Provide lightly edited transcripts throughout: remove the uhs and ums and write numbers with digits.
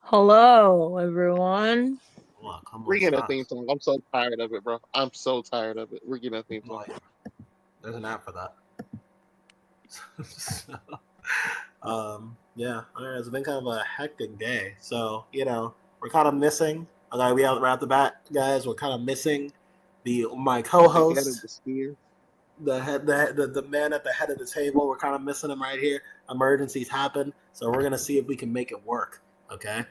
Hello, everyone. Well, ¿cómo We're getting a estás? theme song. I'm so tired of it, bro. I'm so tired of it. We're getting a theme song. Well, yeah, there's an app for that. So, yeah, it's been kind of a hectic day. So, we're kind of missing. Okay, we out right at the bat, guys. We're kind of missing my The head of co-host, the spear. the man at the head of the table. We're kind of missing him right here. Emergencies happen, so we're gonna see if we can make it work. Okay,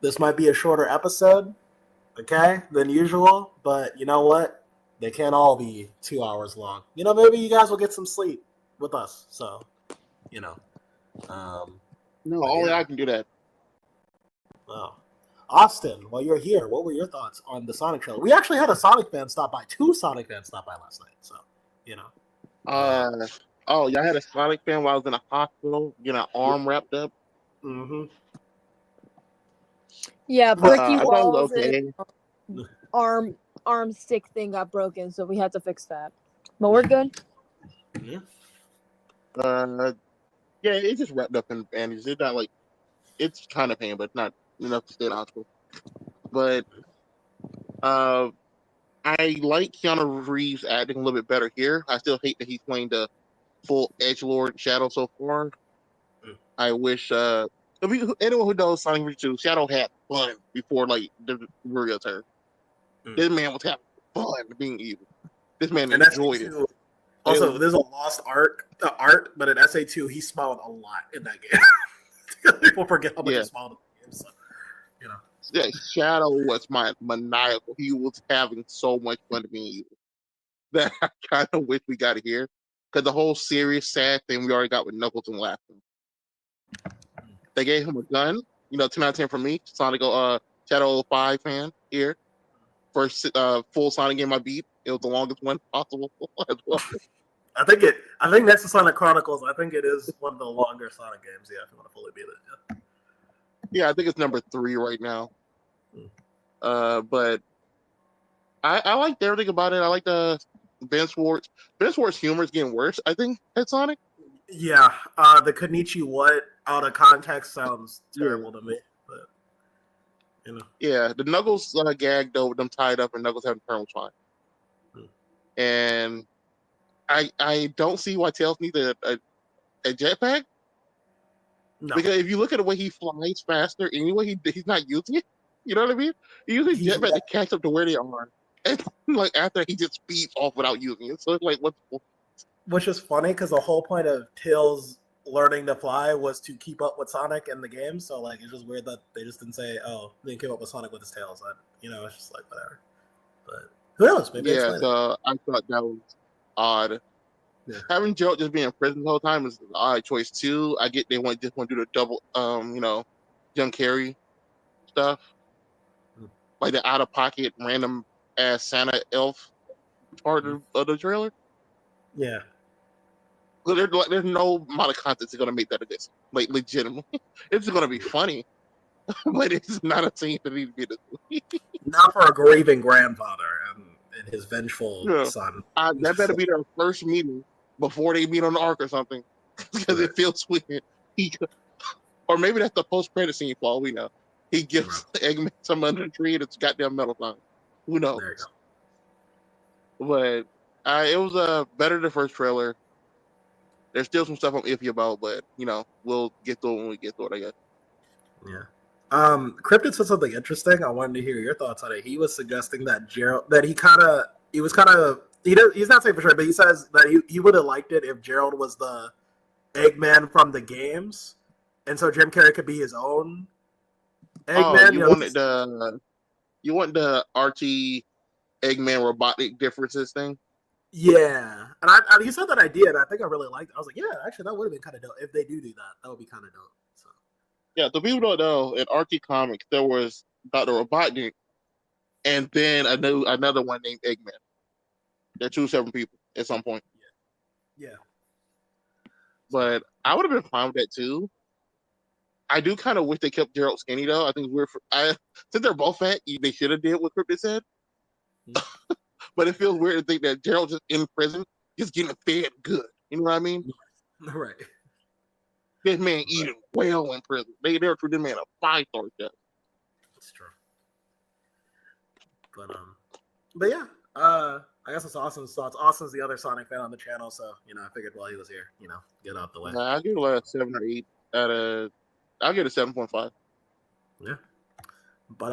this might be a shorter episode, okay, than usual. But you know what? They can't all be 2 hours long. Maybe you guys will get some sleep with us. So, you know, um, No, but only yeah. I can do that. Wow. Austin, while you're here, what were your thoughts on the Sonic trailer? We actually had a Sonic fan stop by. Two Sonic fans stopped by last night. So, you know. Y'all had a Sonic fan while I was in a hospital, getting an arm wrapped up. Mm-hmm. Yeah, Bricky I thought it Walls' was okay. arm stick thing got broken, so we had to fix that. But we're good. Yeah. Uh, yeah, it's just wrapped up in bandages. It's not like it's kind of pain, but not enough to stay in the hospital. But uh, I like Keanu Reeves acting a little bit better here. I still hate that he's playing the full Edge Lord Shadow so far. I wish anyone who knows Sonic Reach 2, Shadow had fun before like the real turn. This man was having fun being evil. This man And enjoyed it. SA2. Also, there's a lost art, but in SA2, he smiled a lot in that game. People forget how much he smiled in the game. So, Yeah, Shadow was maniacal. He was having so much fun being evil that I kind of wish we got it here. Because the whole serious, sad thing we already got with Knuckles and laughing. They gave him a gun. 10 out of 10 for me. Sonic Shadow 05 fan here. First full Sonic game I beat. It was the longest one possible as well. I think next to Sonic Chronicles, I think it is one of the longer Sonic games. Yeah, if you want to fully beat it. Yeah, I think it's number 3 right now. But I liked everything about it. I like the Ben Schwartz. Ben Schwartz humor is getting worse, I think, at Sonic. Yeah, the Konichi what out of context sounds terrible to me, but Yeah, the Knuckles gag though with them tied up and Knuckles having turn was fine. And I don't see why Tails needs a jetpack. No. Because if you look at the way he flies faster anyway, he's not using it. You know what I mean? He uses jetpack to catch up to where they are. And like after he just speeds off without using it. So it's like what's which is funny because the whole point of Tails learning to fly was to keep up with Sonic in the game. So like it's just weird that they just didn't say, "Oh, they keep up with Sonic with his tails." It's just like whatever. But who knows? Maybe so I thought that was odd. Yeah. Having Gerald just being in prison the whole time is an odd choice too. I get they just want to do the double Jim Carrey stuff. Like the out of pocket random ass Santa elf part of the trailer. Yeah. So there's no amount of content that's gonna make that a good, like legitimately. It's gonna be funny, but it's not a scene that needs to be this. Not for a grieving grandfather and his vengeful son. That better be their first meeting before they meet on the arc or something, because it feels weird. Or maybe that's the post-credit scene for all we know. He gives Eggman some under the tree and it's goddamn metal sign. Who knows? There you go. But it was better than the first trailer. There's still some stuff I'm iffy about, but we'll get through it when we get through it, I guess. Yeah. Cryptid said something interesting. I wanted to hear your thoughts on it. He was suggesting that he's not saying for sure, but he says that he would have liked it if Gerald was the Eggman from the games, and so Jim Carrey could be his own Eggman. You want the RT Eggman robotic differences thing? Yeah, and he said that idea, and I think I really liked it. I was like, yeah, actually, that would have been kind of dope if they do that. That would be kind of dope. So. Yeah, so people don't know in RT Comics there was Dr. Robotnik, and then another one named Eggman. They're two separate people at some point. Yeah. But I would have been fine with that too. I do kind of wish they kept Gerald skinny though. I think since they're both fat, they should have did what Cryptid said. But it feels weird to think that Gerald just in prison, just getting fed good. You know what I mean? Right. This man eating well in prison. They never treat this man a 5-star chef. That's true. But yeah, I guess it's Austin's thoughts. Austin's the other Sonic fan on the channel, so I figured while he was here, get out the way. Nah, I give it like a 7 or 8 I'll give it a 7.5. Yeah. But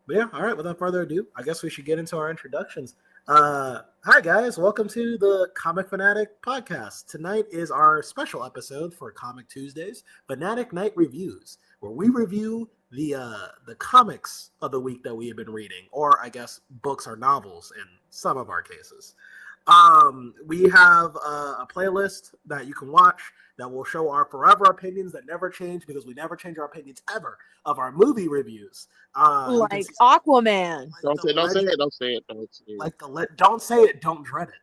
yeah, all right, without further ado, I guess we should get into our introductions. Hi guys, welcome to the Comic Phanatic podcast. Tonight is our special episode for Comic Tuesdays, Phanatic Night Reviews, where we review the comics of the week that we have been reading, or I guess books or novels in some of our cases. We have a playlist that you can watch that will show our forever opinions that never change, because we never change our opinions ever, of our movie reviews. Like Aquaman. Don't say it. Don't say it, don't dread it.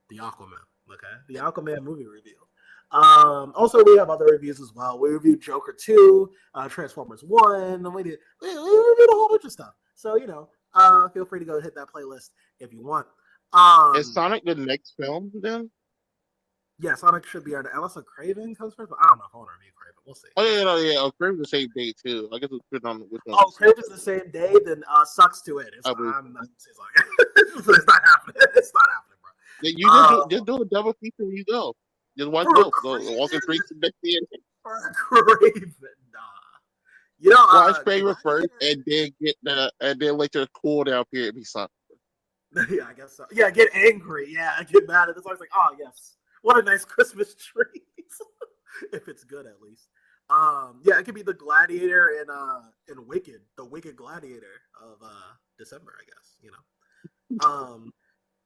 The Aquaman, okay? The Aquaman movie review. Also, we have other reviews as well. We reviewed Joker 2, Transformers 1, and we reviewed a whole bunch of stuff. So, feel free to go hit that playlist if you want. Is Sonic the next film then? Yeah, Sonic should be on it, unless a Craven comes first, but I don't know if I want to review Craven. We'll see. Oh, yeah. Craven's the same day, too. I guess it's put on which one. Oh, Craven's the same day, then sucks to it. It's not happening. It's not happening, bro. Yeah, you just do a double feature when you go. Just watch both. Go walk the streets and next year. For Craven, nah. Watch Craven first, and then wait till the cool down period be Sonic. Yeah, I guess so. Yeah, get angry. Yeah, get mad at this. I was like, oh yes, what a nice Christmas tree. If it's good, at least. Yeah, it could be the Gladiator in Wicked, the Wicked Gladiator of December, I guess.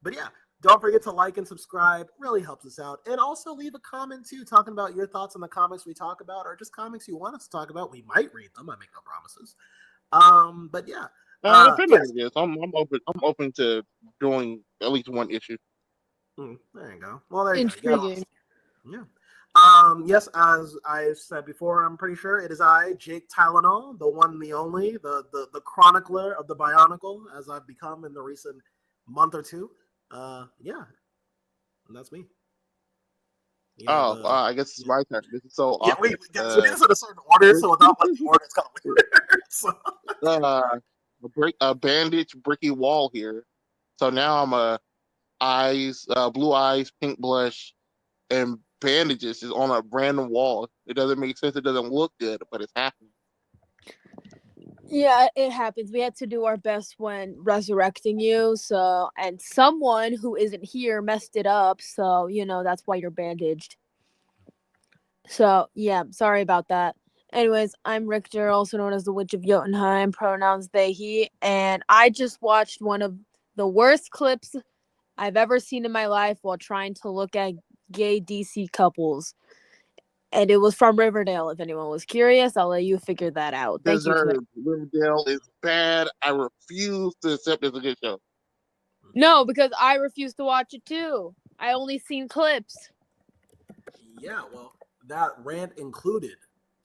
But yeah, don't forget to like and subscribe. Really helps us out, and also leave a comment too, talking about your thoughts on the comics we talk about, or just comics you want us to talk about. We might read them. I make no promises. But yeah. Yes. I'm open to doing at least one issue. There you go. Well, there you Intriguing. go. Yeah. Yes, as I said before, I'm pretty sure it is I, Jake Tylenol, the one, the only, the chronicler of the Bionicle, as I've become in the recent month or two. Yeah, and that's me. I guess it's my turn. This is so yeah, awkward. we did this in a certain order, so without the order, it's kind of weird. So. A bandage bricky wall here. So now I'm blue eyes, pink blush, and bandages is on a random wall. It doesn't make sense. It doesn't look good, but it's happening. Yeah, it happens. We had to do our best when resurrecting you. So, and someone who isn't here messed it up. So, that's why you're bandaged. So, yeah, sorry about that. Anyways, I'm Richter, also known as the Witch of Jotunheim, pronouns they, he, and I just watched one of the worst clips I've ever seen in my life while trying to look at gay DC couples. And it was from Riverdale. If anyone was curious, I'll let you figure that out. Thank you. Riverdale is bad. I refuse to accept it's a good show. No, because I refuse to watch it too. I only seen clips. Yeah, well, that rant included.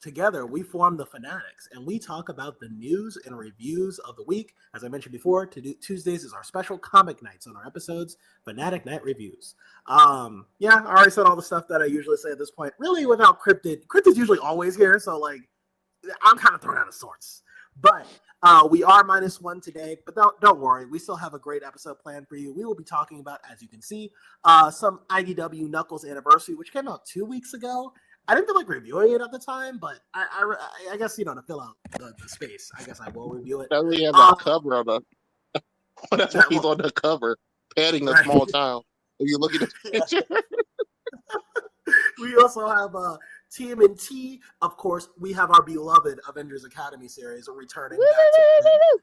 Together, we form the Phanatic, and we talk about the news and reviews of the week. As I mentioned before, Tuesdays is our special comic nights on our episodes, Phanatic Night Reviews. Yeah, I already said all the stuff that I usually say at this point. Really, without Cryptid. Cryptid's usually always here, so I'm kind of thrown out of sorts. But we are -1 today, but don't worry. We still have a great episode planned for you. We will be talking about, as you can see, some IDW Knuckles Anniversary, which came out 2 weeks ago. I didn't feel like reviewing it at the time, but I guess, to fill out the space, I guess I will review it. That's why he has a cover on the... That's why he's on the cover, patting a small child. If you look at the picture. We also have TMNT. Of course, we have our beloved Avengers Academy series returning back to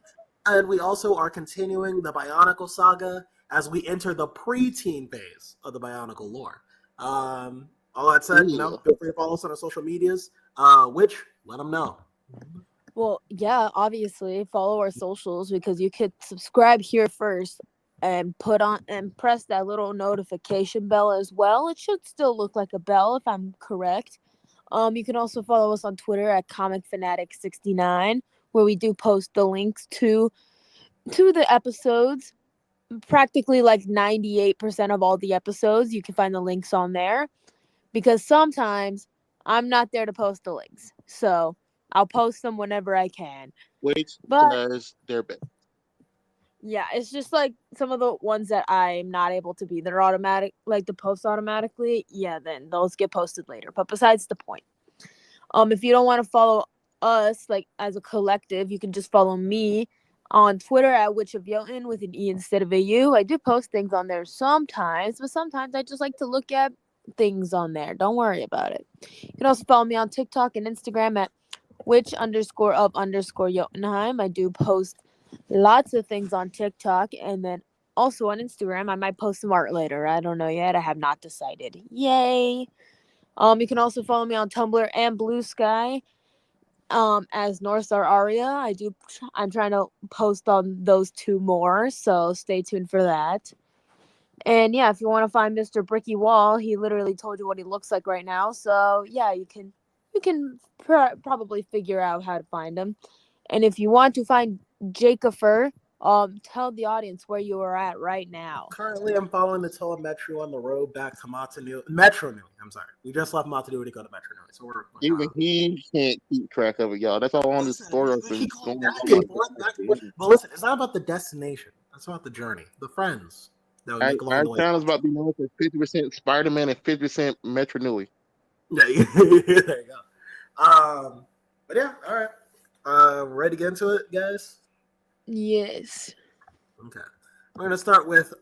and we also are continuing the Bionicle saga as we enter the pre-teen phase of the Bionicle lore. All that said, feel free to follow us on our social medias, which, let them know. Well, yeah, obviously, follow our socials, because you could subscribe here first and press that little notification bell as well. It should still look like a bell, if I'm correct. You can also follow us on Twitter at ComicFanatic69, where we do post the links to the episodes. Practically 98% of all the episodes, you can find the links on there. Because sometimes I'm not there to post the links. So I'll post them whenever I can. Which But does their best. yeah, it's just like some of the ones that I'm not able to be there automatic, like the post automatically. Yeah, then those get posted later. But besides the point, if you don't want to follow us like as a collective, you can just follow me on Twitter at Witch of Jotun with an E instead of a U. I do post things on there sometimes, but sometimes I just like to look at things on there. Don't worry about it. You can also follow me on TikTok and Instagram at witch_of_Jotunheim. I do post lots of things on TikTok and then also on Instagram. I might post some art later. I don't know yet. I have not decided. Yay. You can also follow me on Tumblr and Blue Sky as North Star Aria. I'm trying to post on those two more, so stay tuned for that. And yeah, if you want to find Mr. Bricky Wall, he literally told you what he looks like right now. So yeah, you can probably figure out how to find him. And if you want to find Jacofer, tell the audience where you are at right now. Currently, I'm following the Toa Metro on the road back to Metro Nui. I'm sorry. We just left Matanui to go to Metro Nui. So we're Even he can't keep track of it, y'all. That's all on the listen, story arc he been goes going back on and like forth, back and this. forth. But listen, it's not about the destination. It's about the journey, the friends that we make along Our the way. town is about to be known for 50% Spider-Man and 50% Metro Nui. Yeah, there you go. But yeah, all right. Ready to get into it, guys? Yes. Okay. We're gonna start with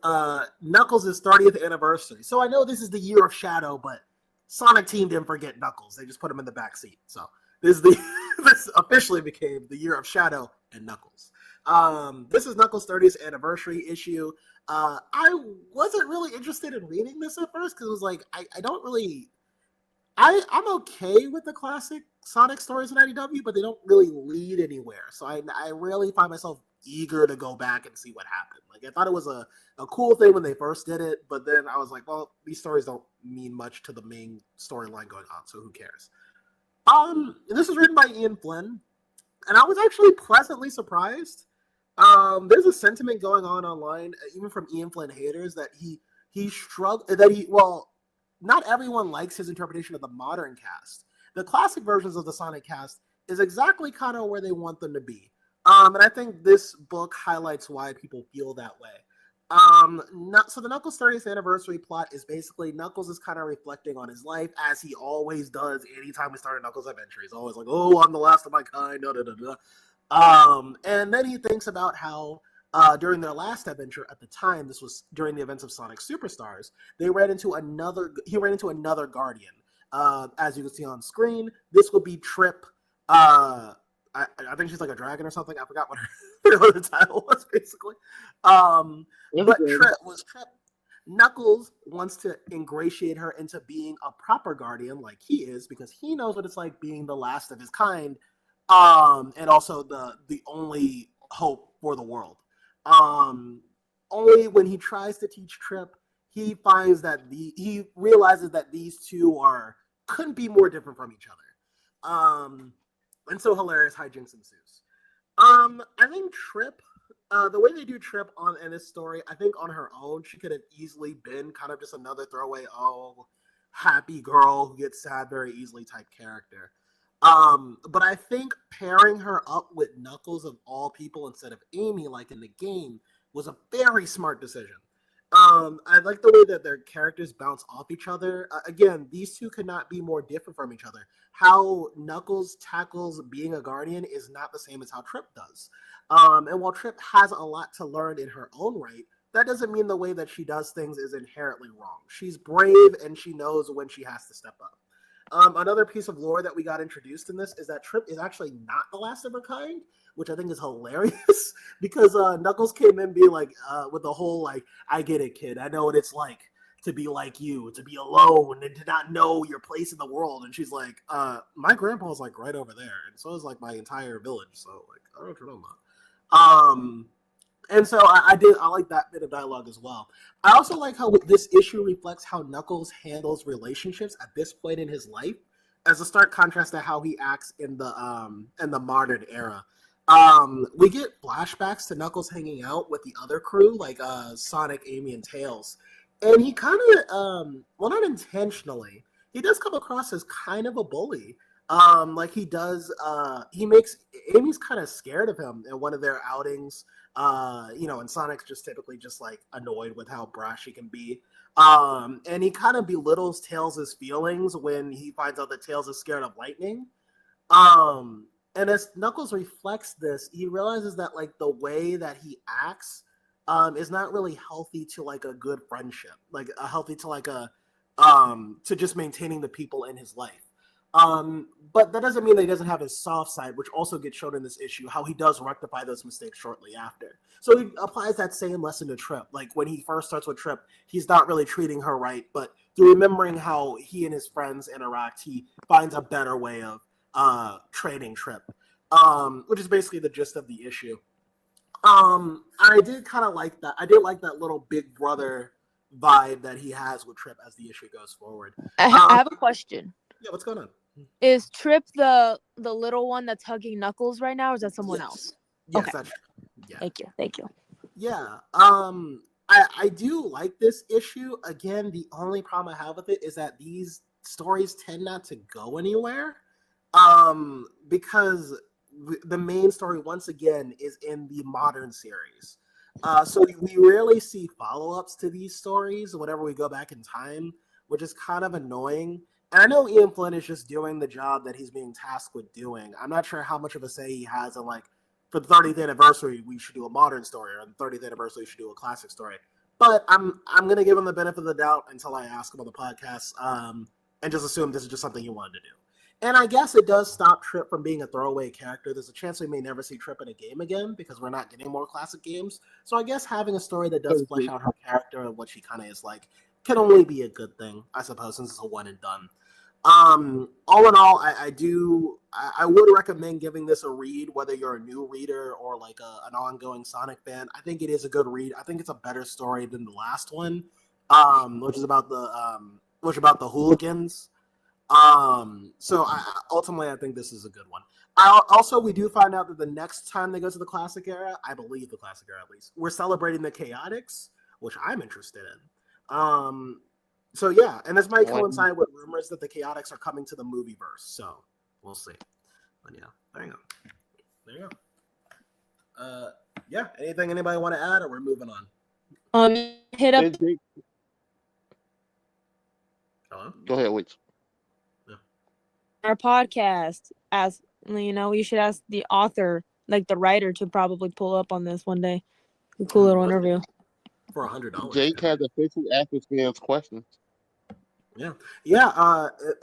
Knuckles' 30th anniversary. So I know this is the year of Shadow, but Sonic Team didn't forget Knuckles. They just put him in the back seat. So this is the this officially became the year of Shadow and Knuckles. This is Knuckles' 30th anniversary issue. I wasn't really interested in reading this at first because it was like I don't really I'm okay with the classic Sonic stories in IDW, but they don't really lead anywhere. So I rarely find myself eager to go back and see what happened. Like I thought it was a cool thing when they first did it, but then I was like, well, these stories don't mean much to the main storyline going on, so who cares? This is written by Ian Flynn, and I was actually pleasantly surprised. There's a sentiment going on online, even from Ian Flynn haters, that he struggled that he well not everyone likes his interpretation of the modern cast. The classic versions of the Sonic cast is exactly kind of where they want them to be. And I think this book highlights why people feel that way. So the Knuckles 30th anniversary plot is basically Knuckles is kind of reflecting on his life as he always does anytime we start a Knuckles adventure. He's always like, "Oh, I'm the last of my kind." Da, da, da, da. And then he thinks about how during their last adventure at the time, this was during the events of Sonic Superstars, he ran into another Guardian. As you can see on screen, this would be Trip. I think she's like a dragon or something. I forgot what her title was basically. But Trip. Knuckles wants to ingratiate her into being a proper guardian like he is because he knows what it's like being the last of his kind, and also the only hope for the world. Only when he tries to teach Trip, he finds that he realizes that these two couldn't be more different from each other. And so hilarious hijinks ensues. I think Trip, the way they do Trip in this story, I think on her own, she could have easily been kind of just another throwaway, happy girl who gets sad very easily type character. But I think pairing her up with Knuckles of all people instead of Amy, like in the game, was a very smart decision. I like the way that their characters bounce off each other. Again, these two could not be more different from each other. How Knuckles tackles being a guardian is not the same as how Trip does. And while Trip has a lot to learn in her own right, that doesn't mean the way that she does things is inherently wrong. She's brave and she knows when she has to step up. Another piece of lore that we got introduced in this is that Trip is actually not the last of her kind, which I think is hilarious because Knuckles came in being like, with the whole like, I get it, kid. I know what it's like to be like you, to be alone and to not know your place in the world. And she's like, my grandpa's like right over there, and so is like my entire village. So like, I don't know what you're talking about. And so I like that bit of dialogue as well. I also like how this issue reflects how Knuckles handles relationships at this point in his life, as a stark contrast to how he acts in the modern era. We get flashbacks to Knuckles hanging out with the other crew, like Sonic, Amy, and Tails, and he kind of, well, not intentionally, he does come across as kind of a bully. Like he does, he makes Amy's kind of scared of him in one of their outings. And Sonic's just typically just like annoyed with how brash he can be. And he kind of belittles Tails' feelings when he finds out that Tails is scared of lightning. And as Knuckles reflects this, he realizes that like the way that he acts is not really healthy to like a good friendship, like a healthy to like a to just maintaining the people in his life. But that doesn't mean that he doesn't have his soft side, which also gets shown in this issue, how he does rectify those mistakes shortly after. So he applies that same lesson to Trip. Like when he first starts with Trip, he's not really treating her right, but through remembering how he and his friends interact, he finds a better way of trading Trip, which is basically the gist of the issue. I did kind of like that. I did like that little big brother vibe that he has with Trip as the issue goes forward. I have a question. Yeah, what's going on? Is Trip the little one that's hugging Knuckles right now, or is that someone else? Yes, okay. That's yeah. Thank you. Yeah. I do like this issue. Again, the only problem I have with it is that these stories tend not to go anywhere. Because the main story once again is in the modern series. So we rarely see follow-ups to these stories whenever we go back in time, which is kind of annoying. And I know Ian Flynn is just doing the job that he's being tasked with doing. I'm not sure how much of a say he has in like, for the 30th anniversary, we should do a modern story, or on the 30th anniversary, we should do a classic story. But I'm gonna give him the benefit of the doubt until I ask him on the podcast, and just assume this is just something he wanted to do. And I guess it does stop Trip from being a throwaway character. There's a chance we may never see Trip in a game again because we're not getting more classic games. So I guess having a story that does flesh out her character and what she kind of is like can only be a good thing, I suppose, since it's a one and done. All in all, I would recommend giving this a read, whether you're a new reader or like an ongoing Sonic fan. I think it is a good read. I think it's a better story than the last one, which is about the hooligans. So ultimately, I think this is a good one. Also, we do find out that the next time they go to the classic era, I believe the classic era at least, we're celebrating the Chaotix, which I'm interested in. So yeah, and this might coincide with rumors that the Chaotix are coming to the movieverse. So we'll see. But yeah, there you go. Yeah. Anything anybody want to add, or we're moving on? Hit up Hello? Go ahead, wait. our podcast. Ask, you should ask the author, like the writer, to probably pull up on this one day. A cool little interview. For $100. Jake has officially asked his fans questions. Yeah.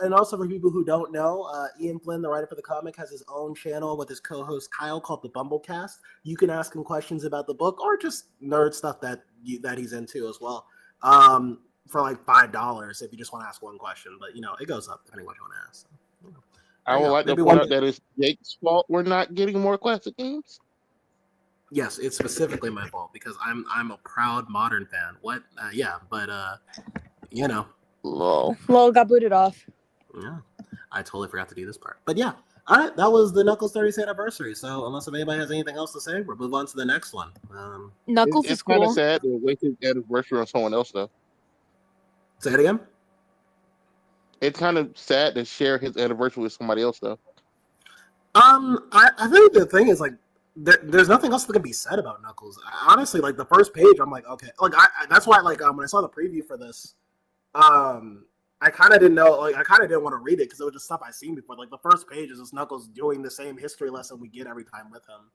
And also for people who don't know, Ian Flynn, the writer for the comic, has his own channel with his co-host Kyle called the Bumblecast. You can ask him questions about the book or just nerd stuff that he's into as well. For like $5 if you just want to ask one question, but it goes up depending on what you want to ask. So, I would like to point out that it's Jake's fault we're not getting more classic games. Yes, it's specifically my fault because I'm a proud modern fan. What? Lol got booted off. Yeah, I totally forgot to do this part. But yeah, all right, that was the Knuckles 30th anniversary. So unless anybody has anything else to say, we'll move on to the next one. Knuckles it's is cool. Kind of sad to waste his anniversary on someone else, though. Say it again. It's kind of sad to share his anniversary with somebody else, though. I think the thing is like there's nothing else that can be said about Knuckles. Honestly, like the first page, I'm like, okay, like that's why like when I saw the preview for this, I kind of didn't know, like I kind of didn't want to read it because it was just stuff I've seen before. Like the first page is just Knuckles doing the same history lesson we get every time with him,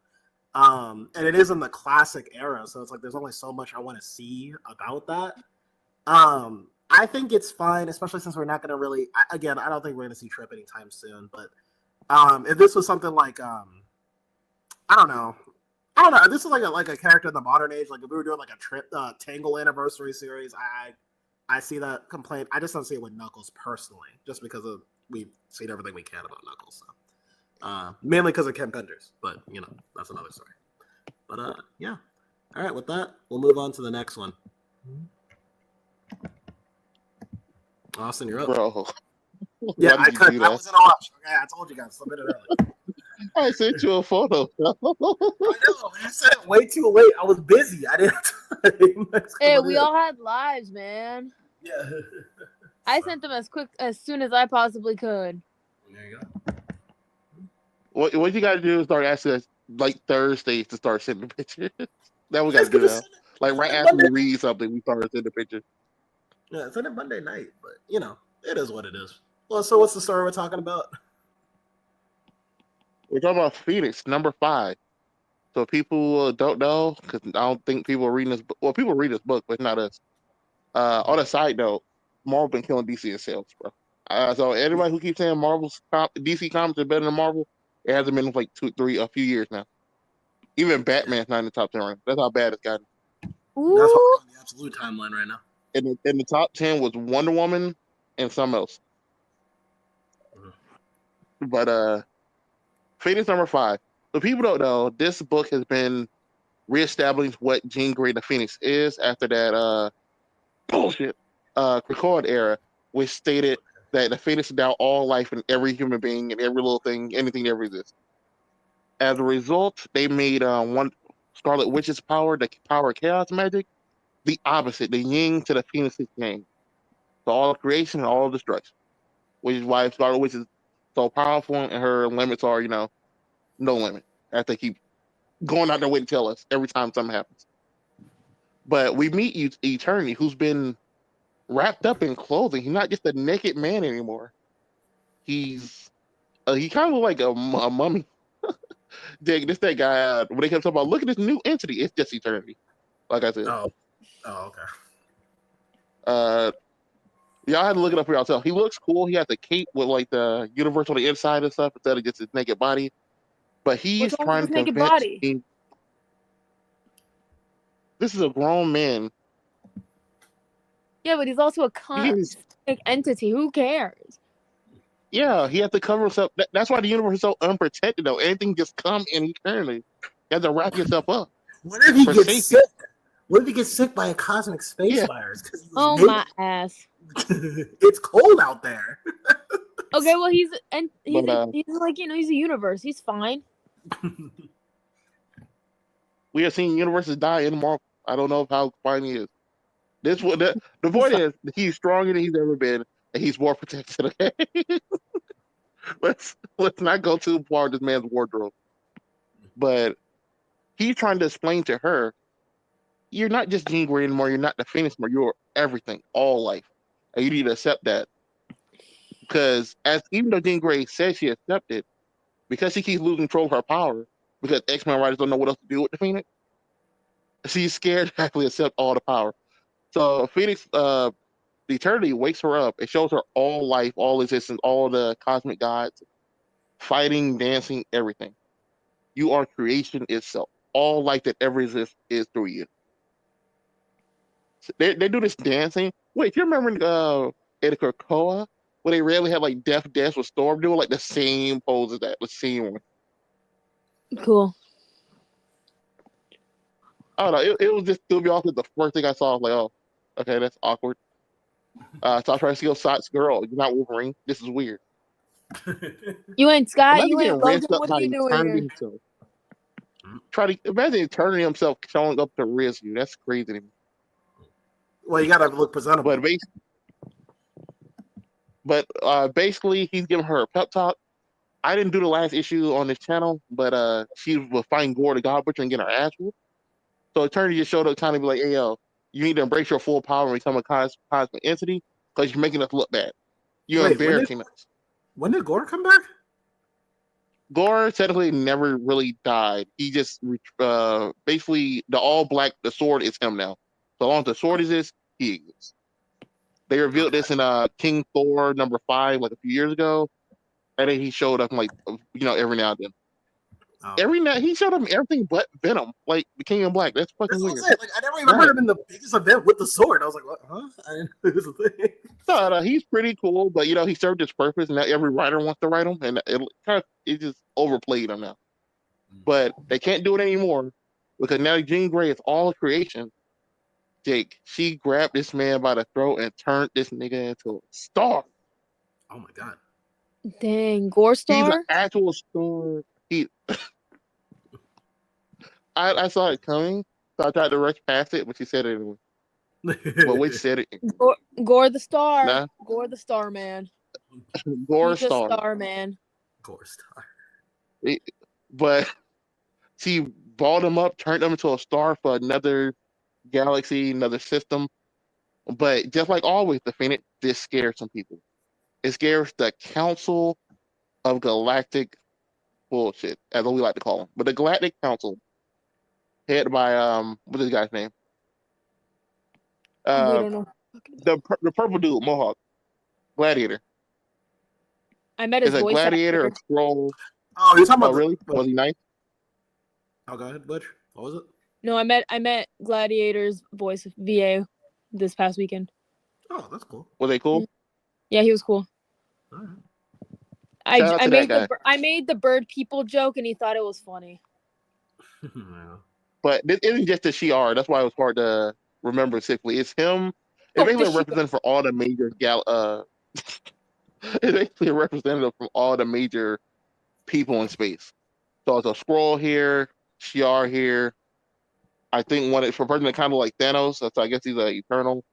and it is in the classic era, so it's like there's only so much I want to see about that. I think it's fine, especially since we're not going to really. Again, I don't think we're going to see Trip anytime soon. But if this was something like, I don't know. If this is like a character in the modern age, like if we were doing like a Trip Tangle anniversary series, I see that complaint. I just don't see it with Knuckles personally, just because we've seen everything we can about Knuckles. So mainly because of Ken Penders, but that's another story. But yeah. All right, with that, we'll move on to the next one. Austin, you're up. Bro. Yeah, I was in a rush. Okay, I told you guys. Submit it early. I sent you a photo. I know. You said it way too late. I was busy. I didn't. Hey, we all had lives, man. Yeah. I So, sent them as soon as I possibly could. there you go. What you gotta do is start asking us like Thursdays to start sending pictures. That we gotta Just do gonna now. Like right send it after Monday we night. read something, we start sending pictures. Yeah, send it Monday night. But it is what it is. Well, so what's the story we're talking about? We're talking about Phoenix, number 5. So people don't know because I don't think people are reading this book. Well, people read this book, but not us. On a side note, Marvel been killing DC in sales, bro. So anybody who keeps saying DC comics are better than Marvel, it hasn't been like a few years now. Even Yeah, Batman's not in the top 10 right. That's how bad it's gotten. that's what Ooh. we're on the absolute timeline right now. In the top 10 was Wonder Woman and some else. Mhm. But Phoenix number 5. So people don't know this book has been reestablishing what Jean Grey the Phoenix is after that bullshit Krakoa era, which stated that the Phoenix is now all life in every human being and every little thing, anything that ever exists. As a result, they made one Scarlet Witch's power, the power of chaos magic, the opposite, the yin to the Phoenix's yang. So all creation and all destruction. Which is why Scarlet Witch is so powerful and her limits are, no limit. As they keep going out their way to tell us every time something happens. But we meet Eternity, who's been wrapped up in clothing. He's not just a naked man anymore. He kind of like a mummy. That guy. When they kept talking about, look at this new entity, it's just Eternity. Like I said, Oh, okay. uh, y'all had to look it up for yourself. He looks cool. He has a cape with like the universe on the inside and stuff instead of just his naked body. But What's he's wrong with trying his to naked convince body? me. This is a grown man. Yeah, but he's also a He is. cosmic entity. Who cares? Yeah, he has to cover himself. That's why the universe is so unprotected. Though anything just come in eternally. You have to wrap yourself up What if he for gets safety. sick? What if he gets sick by a cosmic space Yeah, virus because he was Oh naked? my ass. It's cold out there. Okay, well but he's like he's a universe. He's fine. we have seen universes die in Marvel. I don't know how fine he is. The He's point fine. is he's stronger than he's ever been, and he's more protected. Okay, let's not go too far in this man's wardrobe. But he's trying to explain to her, you're not just Jean Grey anymore. You're not the Phoenix anymore. You're everything, all life, and you need to accept that. Because as even though Jean Grey says she accepted, because she keeps losing control of her power, because X-Men writers don't know what else to do with the Phoenix, she's scared to actually accept all the power. So Phoenix, the Eternity wakes her up. It shows her all life, all existence, all the cosmic gods, fighting, dancing, everything. You are creation itself. All life that ever exists is through you. So they do this dancing. Wait, you remember in Krakoa where they rarely had like Death Dance with Storm doing like the same pose as that, the same one. Cool. I don't know. It was just threw me off. The first thing I saw, I was like, oh, okay, that's awkward. So I tried to see Scott's girl. You're not Wolverine. This is weird. You ain't Scott. Imagine You getting ain't raised Logan. up What are by you doing Eternity here? himself. Try to imagine Eternity himself showing up to risk you. That's crazy to me. Well, you gotta look But presentable. basically, he's giving her a pep talk. I didn't do the last issue on this channel, but she was fighting Gore the God Butcher and getting her ass whooped. So Eternity just showed up, kind of be like, "Hey, yo, you need to embrace your full power and become a cosmic entity because you're making us look bad. You're Wait, embarrassing us." when did Gore come back? Gore technically never really died. He just basically the all black. The sword is him now. So long as the sword exists, he exists. They revealed Okay. this in King Thor number 5 like a few years ago, and then he showed up in, like every now and then. Oh. Every now he showed up in everything but Venom, like the King in Black. That's fucking That's what I'm weird. saying. Like, I never even heard Right? him in the biggest event with the sword. I was like, what? Huh? I didn't know it was a thing. No, no, he's pretty cool, but he served his purpose, and now every writer wants to write him, and it just overplayed him now. But they can't do it anymore because now Jean Grey is all creation. Jake, she grabbed this man by the throat and turned this nigga into a star. Oh my god. Dang, Gore He's an Star. actual star. I saw it coming, so I tried to rush past it, but she said it anyway. But which said it? Gore the star. Nah, Gore the star man. Gore He's a Star. star man. Core star. It- but she balled him up, turned him into a star for another galaxy, another system. But just like always, the Phoenix, this scares some people. It scares the Council of Galactic bullshit, as we like to call them. But the Galactic Council, headed by what's this guy's name? We Uh, don't know. the purple dude, Mohawk, Gladiator. I met Is his a voice gladiator, a actor. scroll. Oh, you're talking Oh, about really? Was he nice? Oh, go ahead, Butch. What was it? No, I met Gladiator's voice VA this past weekend. Oh, that's cool. Was they cool? Yeah, he was cool. All right. I, Shout out I to that made guy. I made the bird people joke and he thought it was funny. Yeah. But this isn't just the Shi'ar. That's why it was hard to remember simply. It's him. It's Oh, the basically a shit. representative for all the major it's basically a representative from all the major people in space. So it's a scroll here, Shi'ar here. I think one is for a person that kind of like Thanos. So I guess he's a Eternal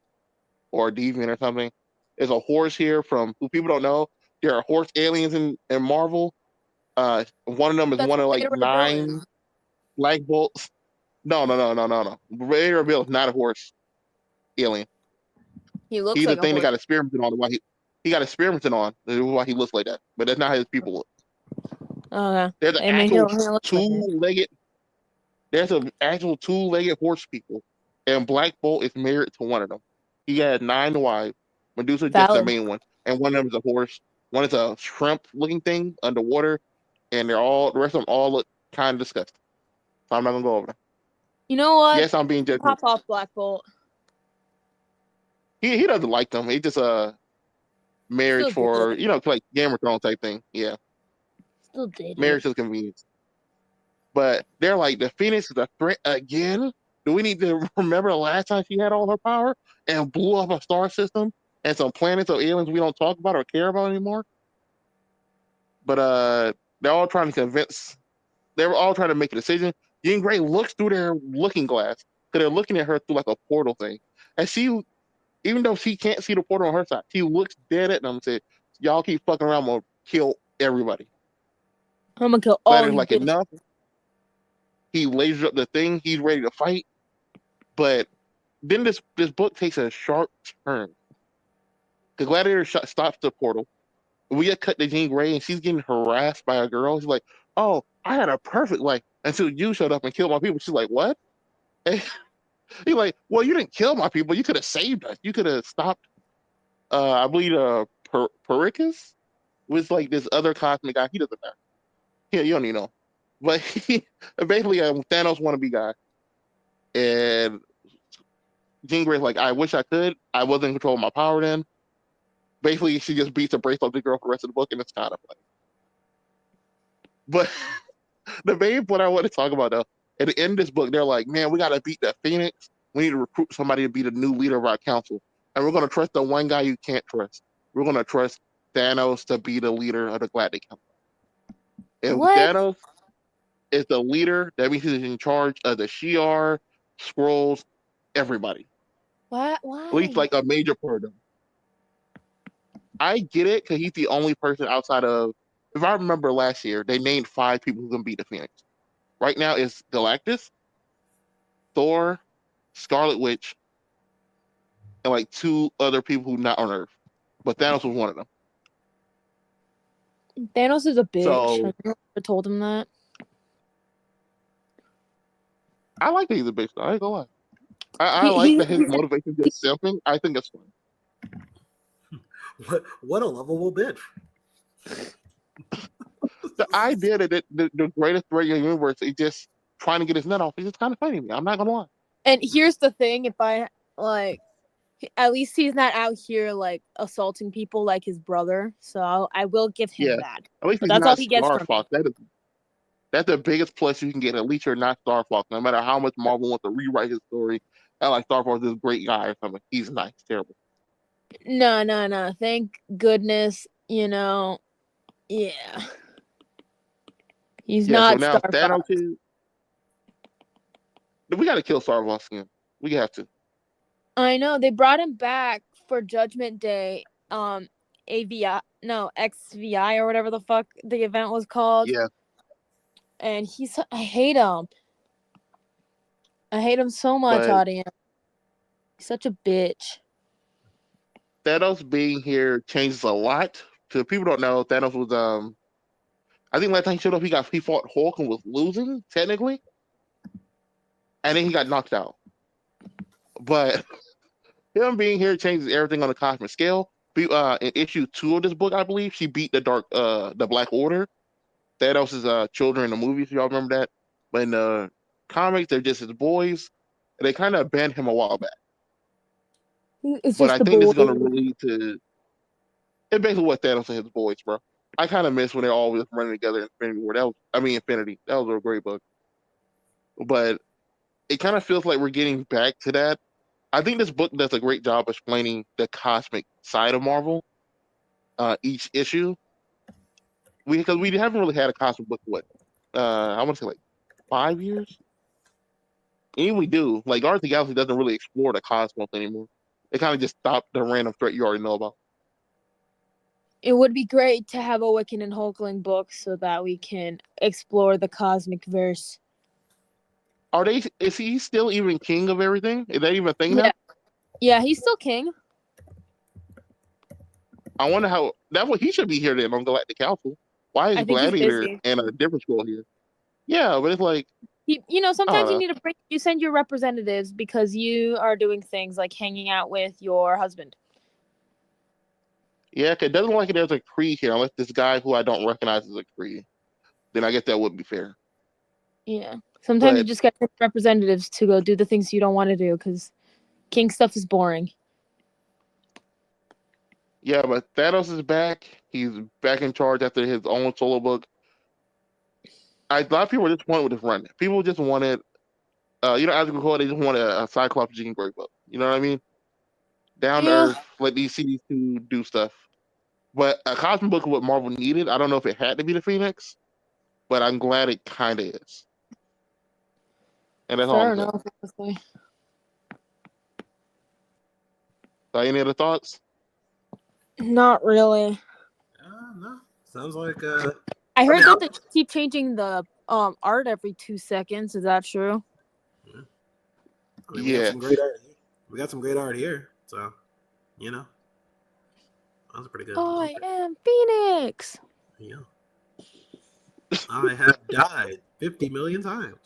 or a Deviant or something. There's a horse here from who people don't know. There are horse aliens in Marvel. One of them is That's one what of like Beta Rebel is. 9 Black Bolts. No. Raider Bill is not a horse alien. He looks He's the like a thing that horse. got experimented on. Why he got experimented on. That's why he looks like that. But that's not how his people look. Oh yeah. There's an I mean, he actual looks like it. two-legged. There's an actual two-legged horse people, and Black Bolt is married to one of them. He had 9 wives. Medusa just the Valid. main one, and one of them is a horse. One is a shrimp-looking thing underwater, and the rest of them all look kind of disgusting. So I'm not gonna go over them. You know what? Yes, I'm being judgmental. Pop off Black Bolt. He doesn't like them. He just marriage Still did for it. like Game of Thrones type thing. Yeah, Still did it. marriage is convenience. But they're like, the Phoenix is a threat again. Do we need to remember the last time she had all her power and blew up a star system and some planets or aliens we don't talk about or care about anymore? But they're all trying to convince. They were all trying to make a decision. Jean Grey looks through their looking glass because they're looking at her through like a portal thing, and she, even though she can't see the portal on her side, she looks dead at them and said, "Y'all keep fucking around, I'm gonna kill everybody." I'm gonna kill all Gladiator's you like, bitches. enough. He lasers up the thing. He's ready to fight. But then this book takes a sharp turn. The gladiator stops the portal. We get cut to Jean Grey, and she's getting harassed by a girl. She's like, "Oh, I had a perfect life until you showed up and killed my people." She's like, "What?" And he's like, "Well, you didn't kill my people. You could have saved us. You could have stopped." I believe Pericus was like this other cosmic guy. He doesn't matter. Yeah, you don't even know. But he basically a Thanos wannabe guy, and Jean Grey's like, "I wish I could. I wasn't in control of my power then." Basically, she just beats the brace off the girl for the rest of the book, and it's kind of funny. But the main point I want to talk about, though, at the end of this book, they're like, man, we got to beat the Phoenix. We need to recruit somebody to be the new leader of our council. And we're going to trust the one guy you can't trust. We're going to trust Thanos to be the leader of the Galactic Council. And What? Thanos is the leader. That means he's in charge of the Shi'ar, Skrulls, everybody. What? At least Why? like a major part of them. I get it because he's the only person outside of, if I remember last year, they named 5 people who can beat the Phoenix. Right now it's Galactus, Thor, Scarlet Witch, and like 2 other people who not on Earth. But Thanos was one of them. Thanos is a bitch. So I never told him that. I like that he's a bitch. I ain't gonna lie. I He like he that his motivation is just simping. I think it's fun. What a lovable bitch. The idea that the greatest threat in the universe is just trying to get his nut off is just kind of funny to me. I'm not gonna lie. and here's the thing: if I like, at least he's not out here like assaulting people like his brother. So I will give him Yeah. that. At least But he's that's all not he gets Star from me. Fox. That's the biggest plus you can get. At least you're not Star Fox. No matter how much Marvel wants to rewrite his story, I like Star Fox is a great guy or something. He's nice, terrible. No. Thank goodness. Yeah. He's Yeah, so not now Star Thanos Fox. is. We got to kill Star Fox again. We have to. I know they brought him back for Judgment Day. AVI, no, XVI or whatever the fuck the event was called. Yeah, And I hate him. I hate him so much, but audience. He's such a bitch. Thanos being here changes a lot. So people don't know Thanos was I think last time he showed up he fought Hulk and was losing technically, and then he got knocked out. But him being here changes everything on the cosmic scale. In issue 2 of this book, I believe she beat the Black Order. Thanos' children in the movies. Y'all remember that? But in the comics, they're just his boys. And they kind of banned him a while back. It's But just I the think this boy. is going to lead to it's basically what Thanos and his boys, bro. I kind of miss when they're all just running together in Infinity War. Infinity. That was a great book. But it kind of feels like we're getting back to that. I think this book does a great job explaining the cosmic side of Marvel. Each issue, because we haven't really had a cosmic book. What I want to say like 5 years. Even we do like Guardians of the Galaxy doesn't really explore the cosmos anymore. It kind of just stopped the random threat you already know about. It would be great to have a Wiccan and Hulkling book so that we can explore the cosmic verse. Are they? Is he still even king of everything? Is that even a thing Yeah, now? yeah, he's still king. I wonder how. That's what he should be here then on Galactic Council. Why is I think he's Gladiator busy. and a different scroll here? Yeah, but it's like I don't Sometimes you know. need to you send your representatives because you are doing things like hanging out with your husband. Yeah, 'cause it doesn't look like there's a Kree here unless this guy who I don't recognize is a Kree. Then I guess that would be fair. Yeah. Sometimes you But just get representatives to go do the things you don't want to do because king stuff is boring. yeah, but Thanos is back. He's back in charge after his own solo book. A lot of people were disappointed with this run. People just wanted, as we call it, they just wanted a Cyclops Jean Grey book. You know what I mean? Down to Yeah. earth, let these cities to do stuff. But a cosmic book of what Marvel needed. I don't know if it had to be the Phoenix, but I'm glad it kind of is. And that's all I'm Fair saying. enough, honestly. So, any other thoughts? Not really. No. Sounds like I I mean, heard that they keep changing the art every 2 seconds. Is that true? we got Yeah. some great art. We got some great art here. So, you know, that was pretty good. I am Phoenix. Yeah. I have died 50 million times.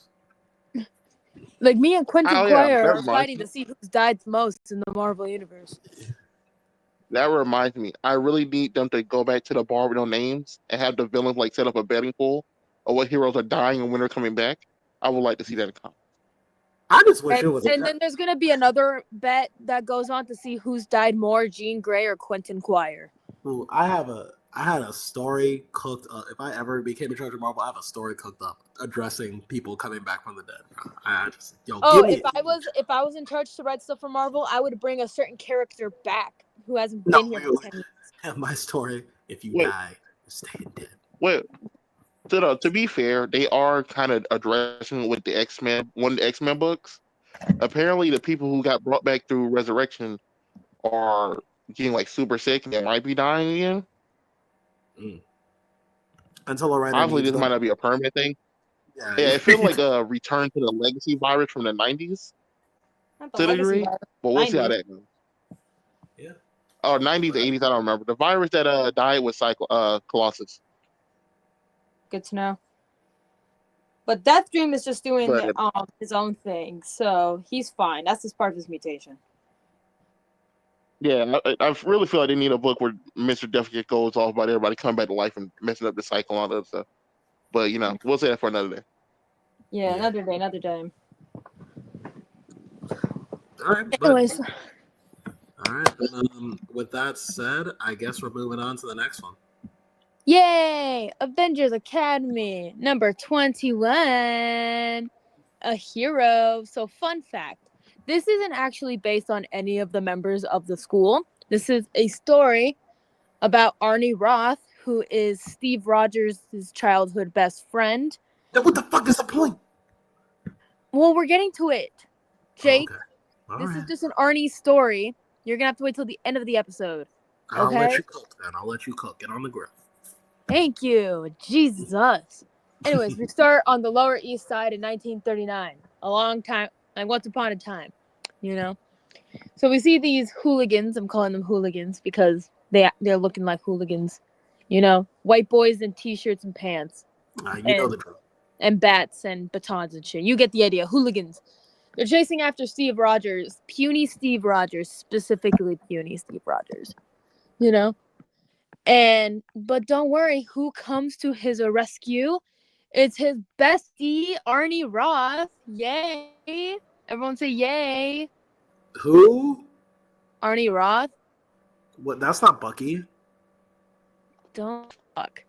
Like me and Quentin Oh yeah, Quire that are reminds fighting me. to see who's died the most in the Marvel universe. That reminds me. I really need them to go back to the bar with no names and have the villains like set up a betting pool of what heroes are dying and when they're coming back. I would like to see that in comics. I just wish And, it was a and then there's gonna be another bet that goes on to see who's died more, Jean Grey or Quentin Quire. Ooh, I had a story cooked up. If I ever became in charge of Marvel, I have a story cooked up addressing people coming back from the dead. Bro. I just Oh, give me if I was in charge to write stuff for Marvel, I would bring a certain character back who hasn't no. been here for 10 years. Have my story. If you Wait, die, you're staying dead. wait. To be fair, they are kind of addressing with the X Men, one of the X Men books. Apparently, the people who got brought back through Resurrection are getting like super sick and they might be dying again. Mm. Until a writer Obviously, needs this them. might not be a permanent thing. Yeah. Yeah, it feels like a return to the legacy virus from the '90s Not the to a legacy degree, virus. but we'll see how 90s. that goes. yeah. Oh, '90s, But '80s, I don't remember. The virus that died with Colossus. Good to know. But Deathstream is just doing But his own thing, so he's fine. That's just part of his mutation. yeah, I really feel like they need a book where Mister Deathgate goes off about everybody coming back to life and messing up the cycle and all that other stuff. But we'll say that for another day. Yeah, yeah. another day, another time. All right. But Anyways, all right. With that said, I guess we're moving on to the next one. yay! Avengers Academy number 21. A hero. So, fun fact, this isn't actually based on any of the members of the school. This is a story about Arnie Roth, who is Steve Rogers' childhood best friend. Then what the fuck is the point? Well, we're getting to it. Oh, Jake, okay. All This is right. just an Arnie story. You're gonna have to wait till the end of the episode. I'll let Okay? you cook then. I'll let you cook. Get on the grill. Thank you. Jesus. Anyways, we start on the Lower East Side in 1939. A long time, like once upon a time, you know? So we see these hooligans. I'm calling them hooligans because they're looking like hooligans. You know, white boys in t-shirts and pants You know and the drill. and bats and batons and shit. You get the idea. Hooligans. They're chasing after Steve Rogers, puny Steve Rogers, specifically puny Steve Rogers. You know? And but don't worry, who comes to his rescue? It's his bestie, Arnie Roth. Yay. Everyone say yay. Who? Arnie Roth. What? That's not Bucky. Don't fuck.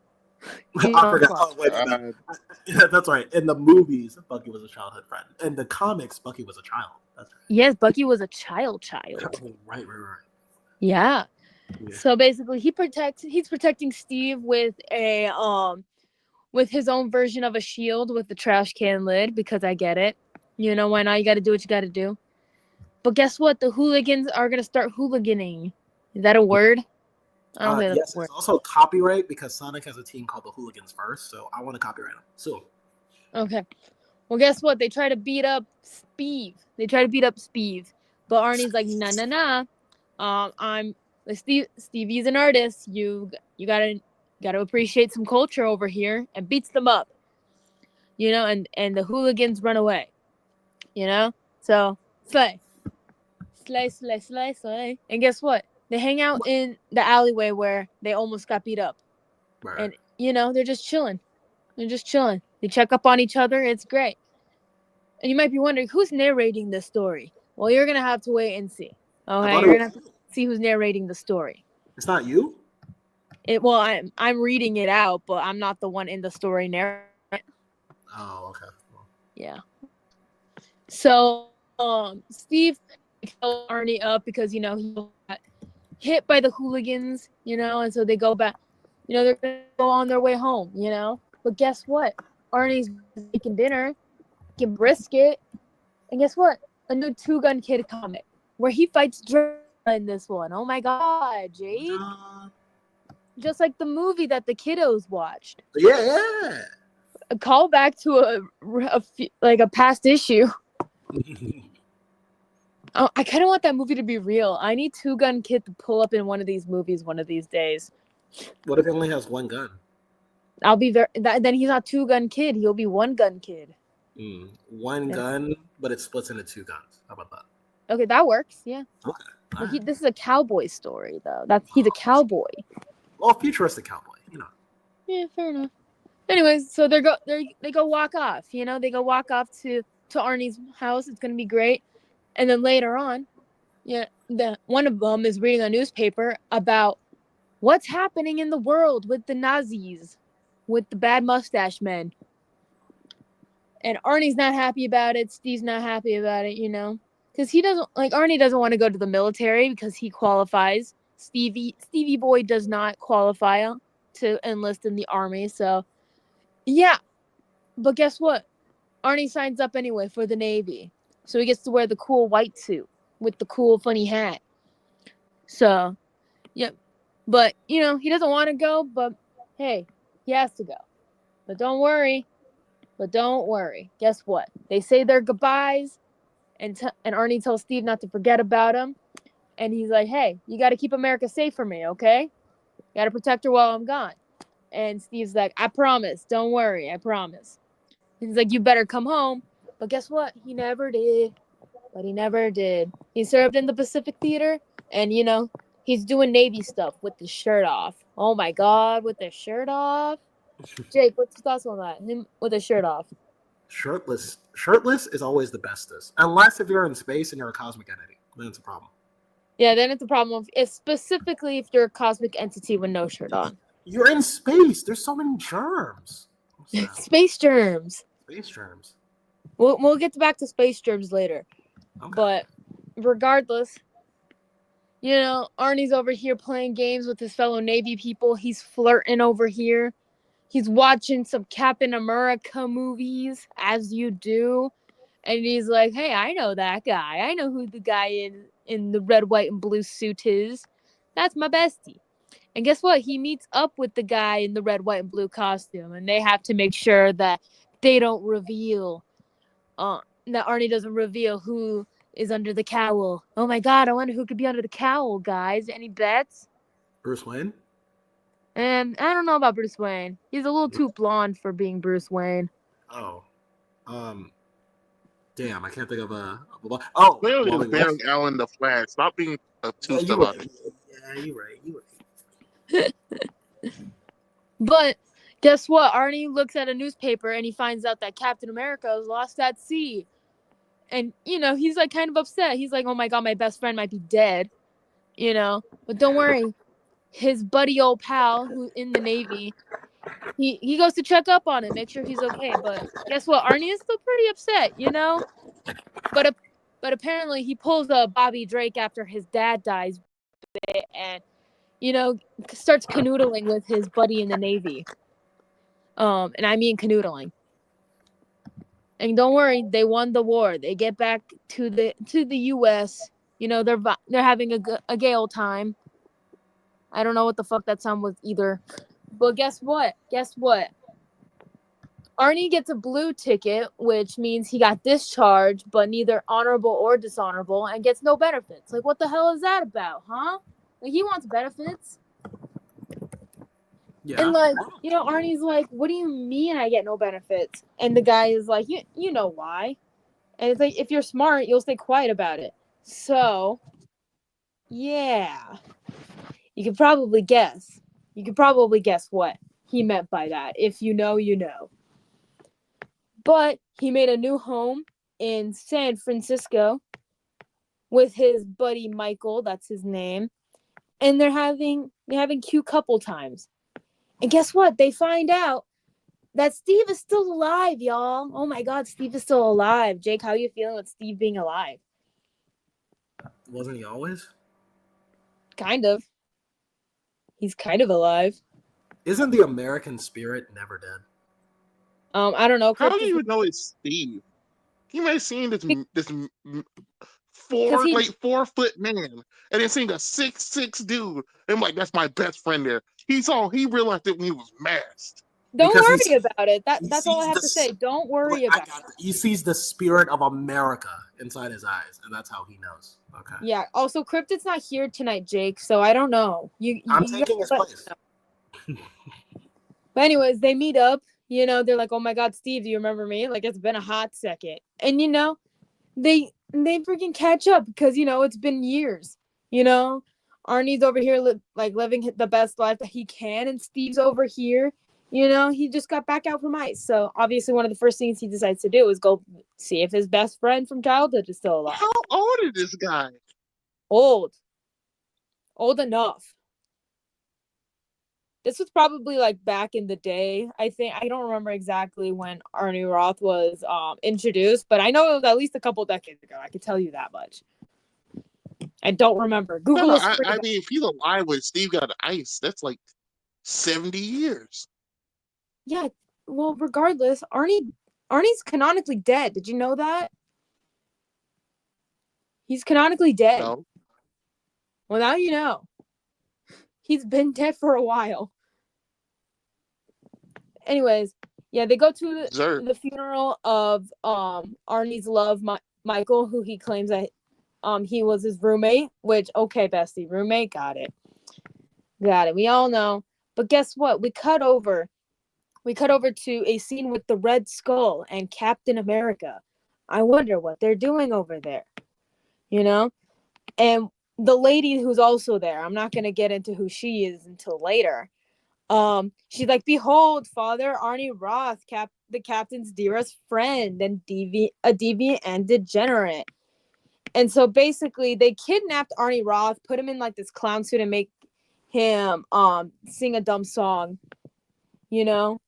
You I don't forgot. fuck. Oh wait, no. Uh, Yeah, that's right. In the movies, Bucky was a childhood friend. In the comics, Bucky was a child. That's Yes, Bucky was a child. right. Right. Yeah. Yeah. So basically he's protecting Steve with his own version of a shield with the trash can lid because I get it. You know why not? You gotta do what you gotta do. But guess what? The hooligans are gonna start hooliganing. Is that a word? I don't think that's Yes, a word. it's also copyright because Sonic has a team called the Hooligans first, so I want to copyright them. So, Okay. Well, guess what? They try to beat up Steve. But Arnie's like, nah, nah, nah. I'm Stevie's an artist. You gotta appreciate some culture over here, and beats them up. You know, and the hooligans run away. You know, so slay, slay. And guess what? They hang out in the alleyway where they almost got beat up, right. and you know they're just chilling. They're just chilling. They check up on each other. It's great. And you might be wondering who's narrating this story. Well, you're gonna have to wait and see. I Okay, thought it you're gonna was have to you. see who's narrating the story. It's not you. I'm reading it out, but I'm not the one in the story narrating it. Oh, okay. Yeah. So Steve tells Arnie up because he got hit by the hooligans, and so they go back. They're gonna go on their way home. But guess what? Arnie's making dinner, making brisket, and guess what? A new Two Gun Kid comic where he fights Dracula in this one. Oh my god, Jake! Just like the movie that the kiddos watched. Yeah. A callback to a past issue. Oh, I kind of want that movie to be real. I need Two Gun Kid to pull up in one of these movies one of these days. What if he only has one gun? I'll be very. Then he's not Two Gun Kid. He'll be One Gun Kid. One gun, but it splits into two guns. How about that? Okay, that works. Yeah. Okay. But Right. this is a cowboy story though. He's a cowboy. Well, futuristic cowboy, Yeah, fair enough. Anyways, so they go walk off. They go walk off to Arnie's house. It's gonna be great. And then later on, the one of them is reading a newspaper about what's happening in the world with the Nazis, with the bad mustache men. And Arnie's not happy about it. Steve's not happy about it. Because Arnie doesn't want to go to the military because he qualifies. Stevie Boy does not qualify to enlist in the army. So yeah, but guess what? Arnie signs up anyway for the Navy. So he gets to wear the cool white suit with the cool funny hat. So, yeah. But, he doesn't want to go, but hey, he has to go. But don't worry. Guess what? They say their goodbyes, and Arnie tells Steve not to forget about him. And he's like, hey, you got to keep America safe for me, okay? Got to protect her while I'm gone. And Steve's like, I promise. Don't worry. I promise. He's like, you better come home. But guess what? He never did. He served in the Pacific Theater, and he's doing Navy stuff with his shirt off. Oh my God, with his shirt off. Jake, what's your thoughts on that? Him with his shirt off. Shirtless is always the bestest, unless if you're in space and you're a cosmic entity, then it's a problem. Yeah, then it's a problem if specifically if you're a cosmic entity with no shirt on. You're in space. There's so many germs. Space germs. Space germs. We'll get back to space germs later. Okay. But regardless, Arnie's over here playing games with his fellow Navy people. He's flirting over here. He's watching some Captain America movies, as you do. And he's like, "Hey, I know that guy. I know who the guy in the red, white, and blue suit is. That's my bestie." And guess what? He meets up with the guy in the red, white, and blue costume, and they have to make sure that they don't reveal, that Arnie doesn't reveal who is under the cowl. Oh my god, I wonder who could be under the cowl, guys. Any bets? Bruce Wayne? And I don't know about Bruce Wayne. He's a little too blonde for being Bruce Wayne. Oh. Um, damn, I can't think of Oh, Clearly, it's Wally Barry West? Allen the Flash. Stop being Yeah, obtuse you about right. it. Yeah, you right. You right. But guess what? Arnie looks at a newspaper and he finds out that Captain America is lost at sea. And, he's like kind of upset. He's like, oh my god, my best friend might be dead, But don't worry. His buddy old pal who's in the Navy, he goes to check up on him, make sure he's okay. But guess what? Arnie is still pretty upset. But but apparently he pulls a Bobby Drake after his dad dies and, starts canoodling with his buddy in the Navy. And I mean canoodling. And don't worry, they won the war. They get back to the U.S. They're having a gay old time. I don't know what the fuck that sound was either. But guess what? Guess what? Arnie gets a blue ticket, which means he got discharged, but neither honorable or dishonorable, and gets no benefits. Like, what the hell is that about, huh? Like, he wants benefits. Yeah. And, like, Arnie's like, what do you mean I get no benefits? And the guy is like, you know why. And it's like, if you're smart, you'll stay quiet about it. So, yeah. You could probably guess. You could probably guess what he meant by that. If you know, you know. But he made a new home in San Francisco with his buddy Michael, that's his name. And they're having cute couple times. And guess what? They find out that Steve is still alive, y'all. Oh my god, Steve is still alive. Jake, how are you feeling with Steve being alive? Wasn't he always? Kind of. He's kind of alive. Isn't the American spirit never dead? I don't know. How do Cryptus, you know it's Steve? You may have seen this because he 4 foot man, and then seeing a 6'6" dude. And I'm like, that's my best friend there. He realized it when he was masked. don't Because worry about it. he That's all I sees have to say. Don't worry about it. he sees the spirit of America inside his eyes, and that's how he knows. Okay. Yeah. Also, Cryptid's not here tonight, Jake. So I don't know. I'm You taking his gotta let me place. know. But anyways, they meet up. They're like, "Oh my God, Steve, do you remember me? Like, it's been a hot second." And they freaking catch up because it's been years. You know, Arnie's over here living the best life that he can, and Steve's over here. He just got back out from ice. So obviously, one of the first things he decides to do is go see if his best friend from childhood is still alive. How old is this guy? Old, old enough. This was probably like back in the day. I think I don't remember exactly when Arnie Roth was introduced, but I know it was at least a couple decades ago. I can tell you that much. I don't remember. No, Google no. is free. I mean, if he's alive when Steve got ice, that's like 70 years. Yeah. Well, regardless, Arnie's canonically dead. Did you know that? He's canonically dead. No, Well, now you know. He's been dead for a while. Anyways, yeah, they go to Zerk. the funeral of Arnie's love, Michael, who he claims that he was his roommate. Which, okay, bestie, roommate, got it. We all know. But guess what? We cut over to a scene with the Red Skull and Captain America. I wonder what they're doing over there. And the lady who's also there, I'm not gonna get into who she is until later. She's like, "Behold, Father Arnie Roth, the captain's dearest friend, and a deviant and degenerate." And so basically, they kidnapped Arnie Roth, put him in like this clown suit, and make him sing a dumb song, you know.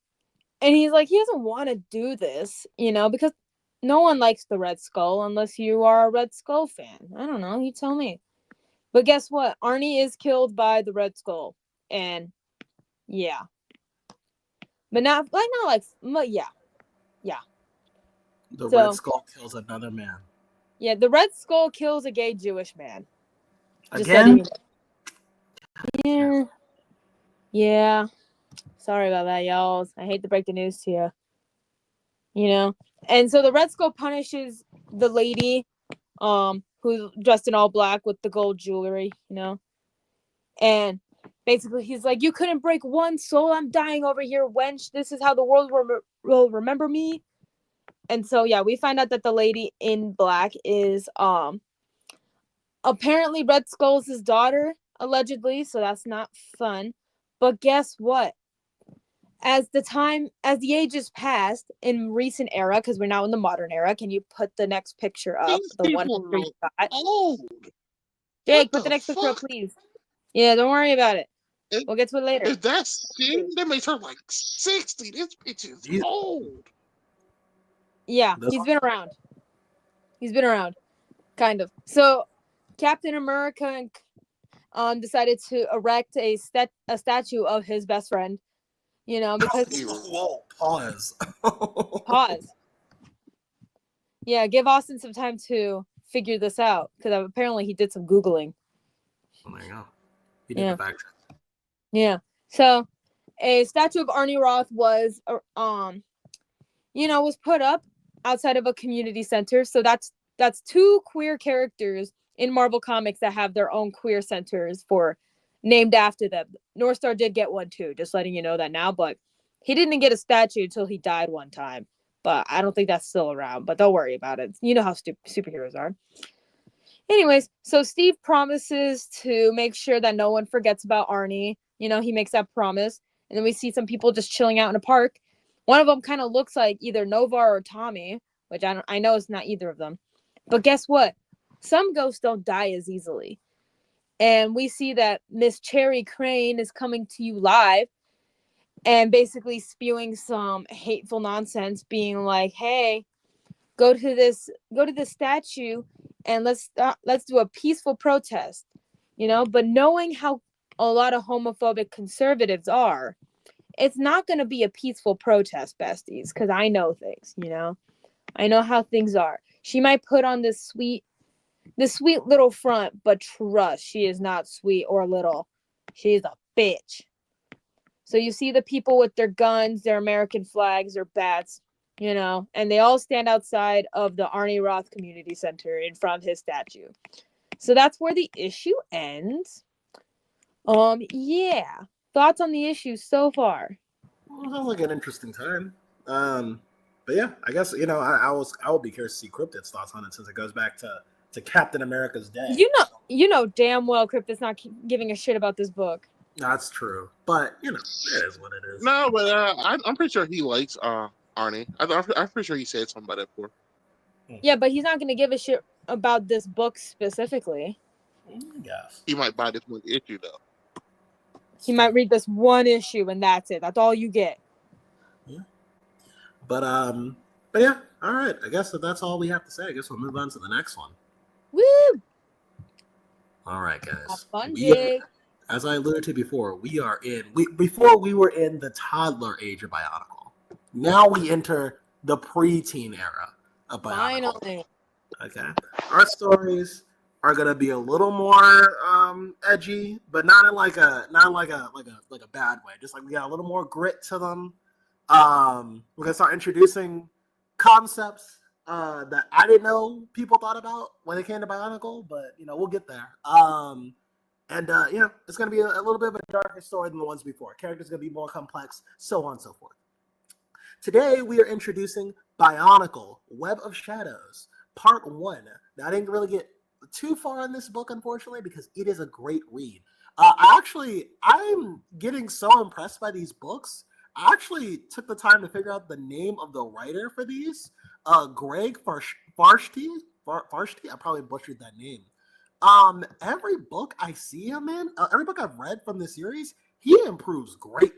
And he's like, he doesn't want to do this, because no one likes the Red Skull unless you are a Red Skull fan. I don't know, you tell me. But guess what? Arnie is killed by the Red Skull, and yeah. But not like, but yeah. The Red So Skull kills another man. yeah, the Red Skull kills a gay Jewish man. Just letting Again? you know. Yeah. Sorry about that, y'all. I hate to break the news to you. You know? And so the Red Skull punishes the lady, who's dressed in all black with the gold jewelry, you know? And basically he's like, you couldn't break one soul. I'm dying over here, wench. This is how the world will remember me. And so yeah, we find out that the lady in black is apparently Red Skull's daughter, allegedly, so that's not fun. But guess what? As the ages passed in recent era, because we're now in the modern era, can you put the next picture up? These The one people picture you are got. old. What Jake, put the the next picture up, fuck? please. Yeah, don't worry about it. If, We'll get to it later. if that's she, that makes her like 60. This bitch is You- old. Yeah, This he's been around. He's been around, kind of. So, Captain America decided to erect a statue of his best friend. You know, because Whoa, pause. pause. Yeah, give Austin some time to figure this out because apparently he did some googling. Well, there you go. He did Yeah, the fact check. yeah. So, a statue of Arnie Roth was, was put up outside of a community center. So that's two queer characters in Marvel Comics that have their own queer centers for named after them. North Star did get one too, just letting you know that now, but he didn't get a statue until he died one time. But I don't think that's still around. But don't worry about it. You know how superheroes are. Anyways, so Steve promises to make sure that no one forgets about Arnie. You know, he makes that promise. And then we see some people just chilling out in a park. One of them kind of looks like either Novar or Tommy, which I know it's not either of them. But guess what? Some ghosts don't die as easily. And we see that Miss Cherry Crane is coming to you live and basically spewing some hateful nonsense, being like, hey, go to this statue and let's do a peaceful protest, you know. But knowing how a lot of homophobic conservatives are, it's not going to be a peaceful protest, besties, because I know things, you know. I know how things are. She might put on this sweet little front, but trust, she is not sweet or little. She is a bitch. So you see the people with their guns, their American flags, their bats, you know, and they all stand outside of the Arnie Roth Community Center in front of his statue. So that's where the issue ends. Yeah. Thoughts on the issue so far? Well, it sounds like an interesting time. But yeah, I guess I will be curious to see Cryptid's thoughts on it since it goes back to Captain America's day. You know damn well Cryptid's not giving a shit about this book. That's true, but it is what it is. No, but I'm pretty sure he likes Arnie. I'm pretty sure he said something about that before. Yeah, but he's not going to give a shit about this book specifically. Yes. He might buy this one issue though. He might read this one issue and that's it. That's all you get. Yeah. But yeah, all right. I guess that's all we have to say. I guess we'll move on to the next one. Woo! All right, guys. Have fun, Jake. As I alluded to before, before we were in the toddler age of Bionicle. Now we enter the preteen era of Bionicle. Finally. Okay. Our stories are gonna be a little more edgy, but not in like a bad way. Just like we got a little more grit to them. We're gonna start introducing concepts that I didn't know people thought about when it came to Bionicle, but we'll get there. And it's gonna be a little bit of a darker story than the ones before. Characters are gonna be more complex, so on and so forth. Today we are introducing Bionicle, Web of Shadows, Part 1. Now I didn't really get too far in this book, unfortunately, because it is a great read. I'm getting so impressed by these books. I actually took the time to figure out the name of the writer for these. Greg Farshti. I probably butchered that name. Every book I see him in, every book I've read from the series, he improves greatly.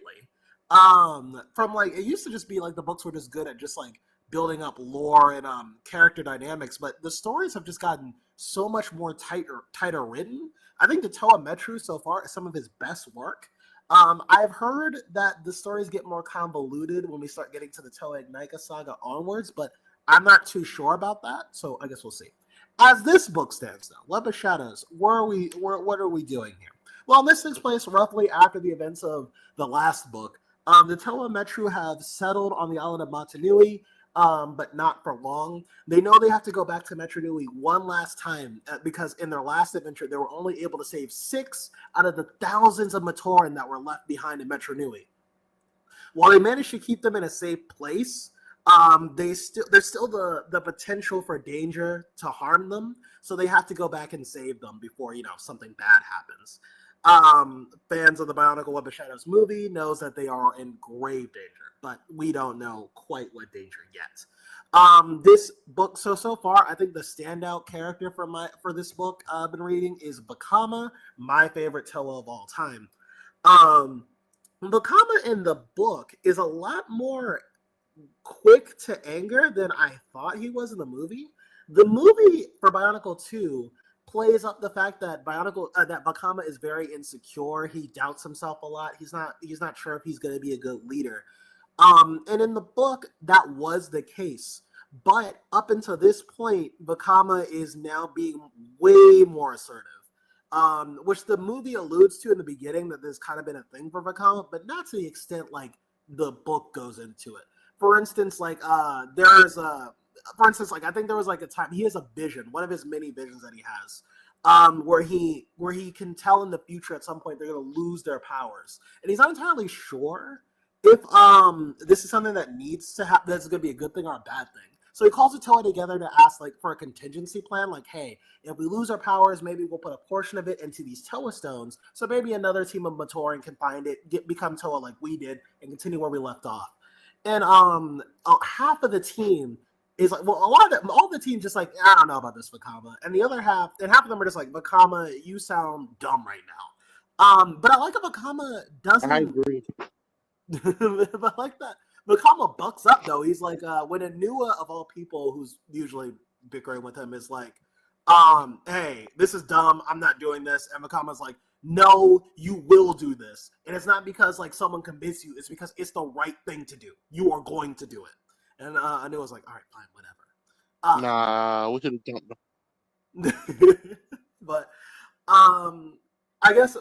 From like it used to just be like the books were just good at just like building up lore and character dynamics, but the stories have just gotten so much more tighter written. I think the Toa Metru so far is some of his best work. I've heard that the stories get more convoluted when we start getting to the Toa Ignite Saga onwards, but I'm not too sure about that, so I guess we'll see. As this book stands, though, Web of Shadows, what are we doing here? Well, this takes place roughly after the events of the last book. The Toa Metru have settled on the island of Motunui, but not for long. They know they have to go back to Metronui one last time because in their last adventure, they were only able to save 6 out of the thousands of Matoran that were left behind in Metronui. While they managed to keep them in a safe place, there's still the potential for danger to harm them, so they have to go back and save them before something bad happens. Fans of the Bionicle Web of Shadows movie knows that they are in grave danger, but we don't know quite what danger yet. This book, so far, I think the standout character for this book I've been reading is Bakama, my favorite Toa of all time. Bakama in the book is a lot more quick to anger than I thought he was in the movie. The movie for Bionicle 2 plays up the fact that that Bakama is very insecure. He doubts himself a lot. He's not sure if he's going to be a good leader. And in the book, that was the case. But up until this point, Bakama is now being way more assertive. Which the movie alludes to in the beginning that there's kind of been a thing for Bakama, but not to the extent like the book goes into it. For instance, I think there was like a time he has a vision, one of his many visions that he has, where he can tell in the future at some point they're going to lose their powers, and he's not entirely sure if this is something that needs to happen. That's going to be a good thing or a bad thing. So he calls the Toa together to ask for a contingency plan, like, hey, if we lose our powers, maybe we'll put a portion of it into these Toa stones, so maybe another team of Matoran can find it, become Toa like we did, and continue where we left off. And half of the team is like, well, all the team just like, I don't know about this, Vakama. And half of them are just like, Vakama, you sound dumb right now. But I like that Vakama doesn't. I agree. But I like that Vakama bucks up though. He's like, when Anua of all people, who's usually bickering with him, is like, hey, this is dumb. I'm not doing this. And Vakama's like, no, you will do this. And it's not because like someone convinced you. It's because it's the right thing to do. You are going to do it. And Anua was like, all right, fine, whatever. Nah, we should have jumped. But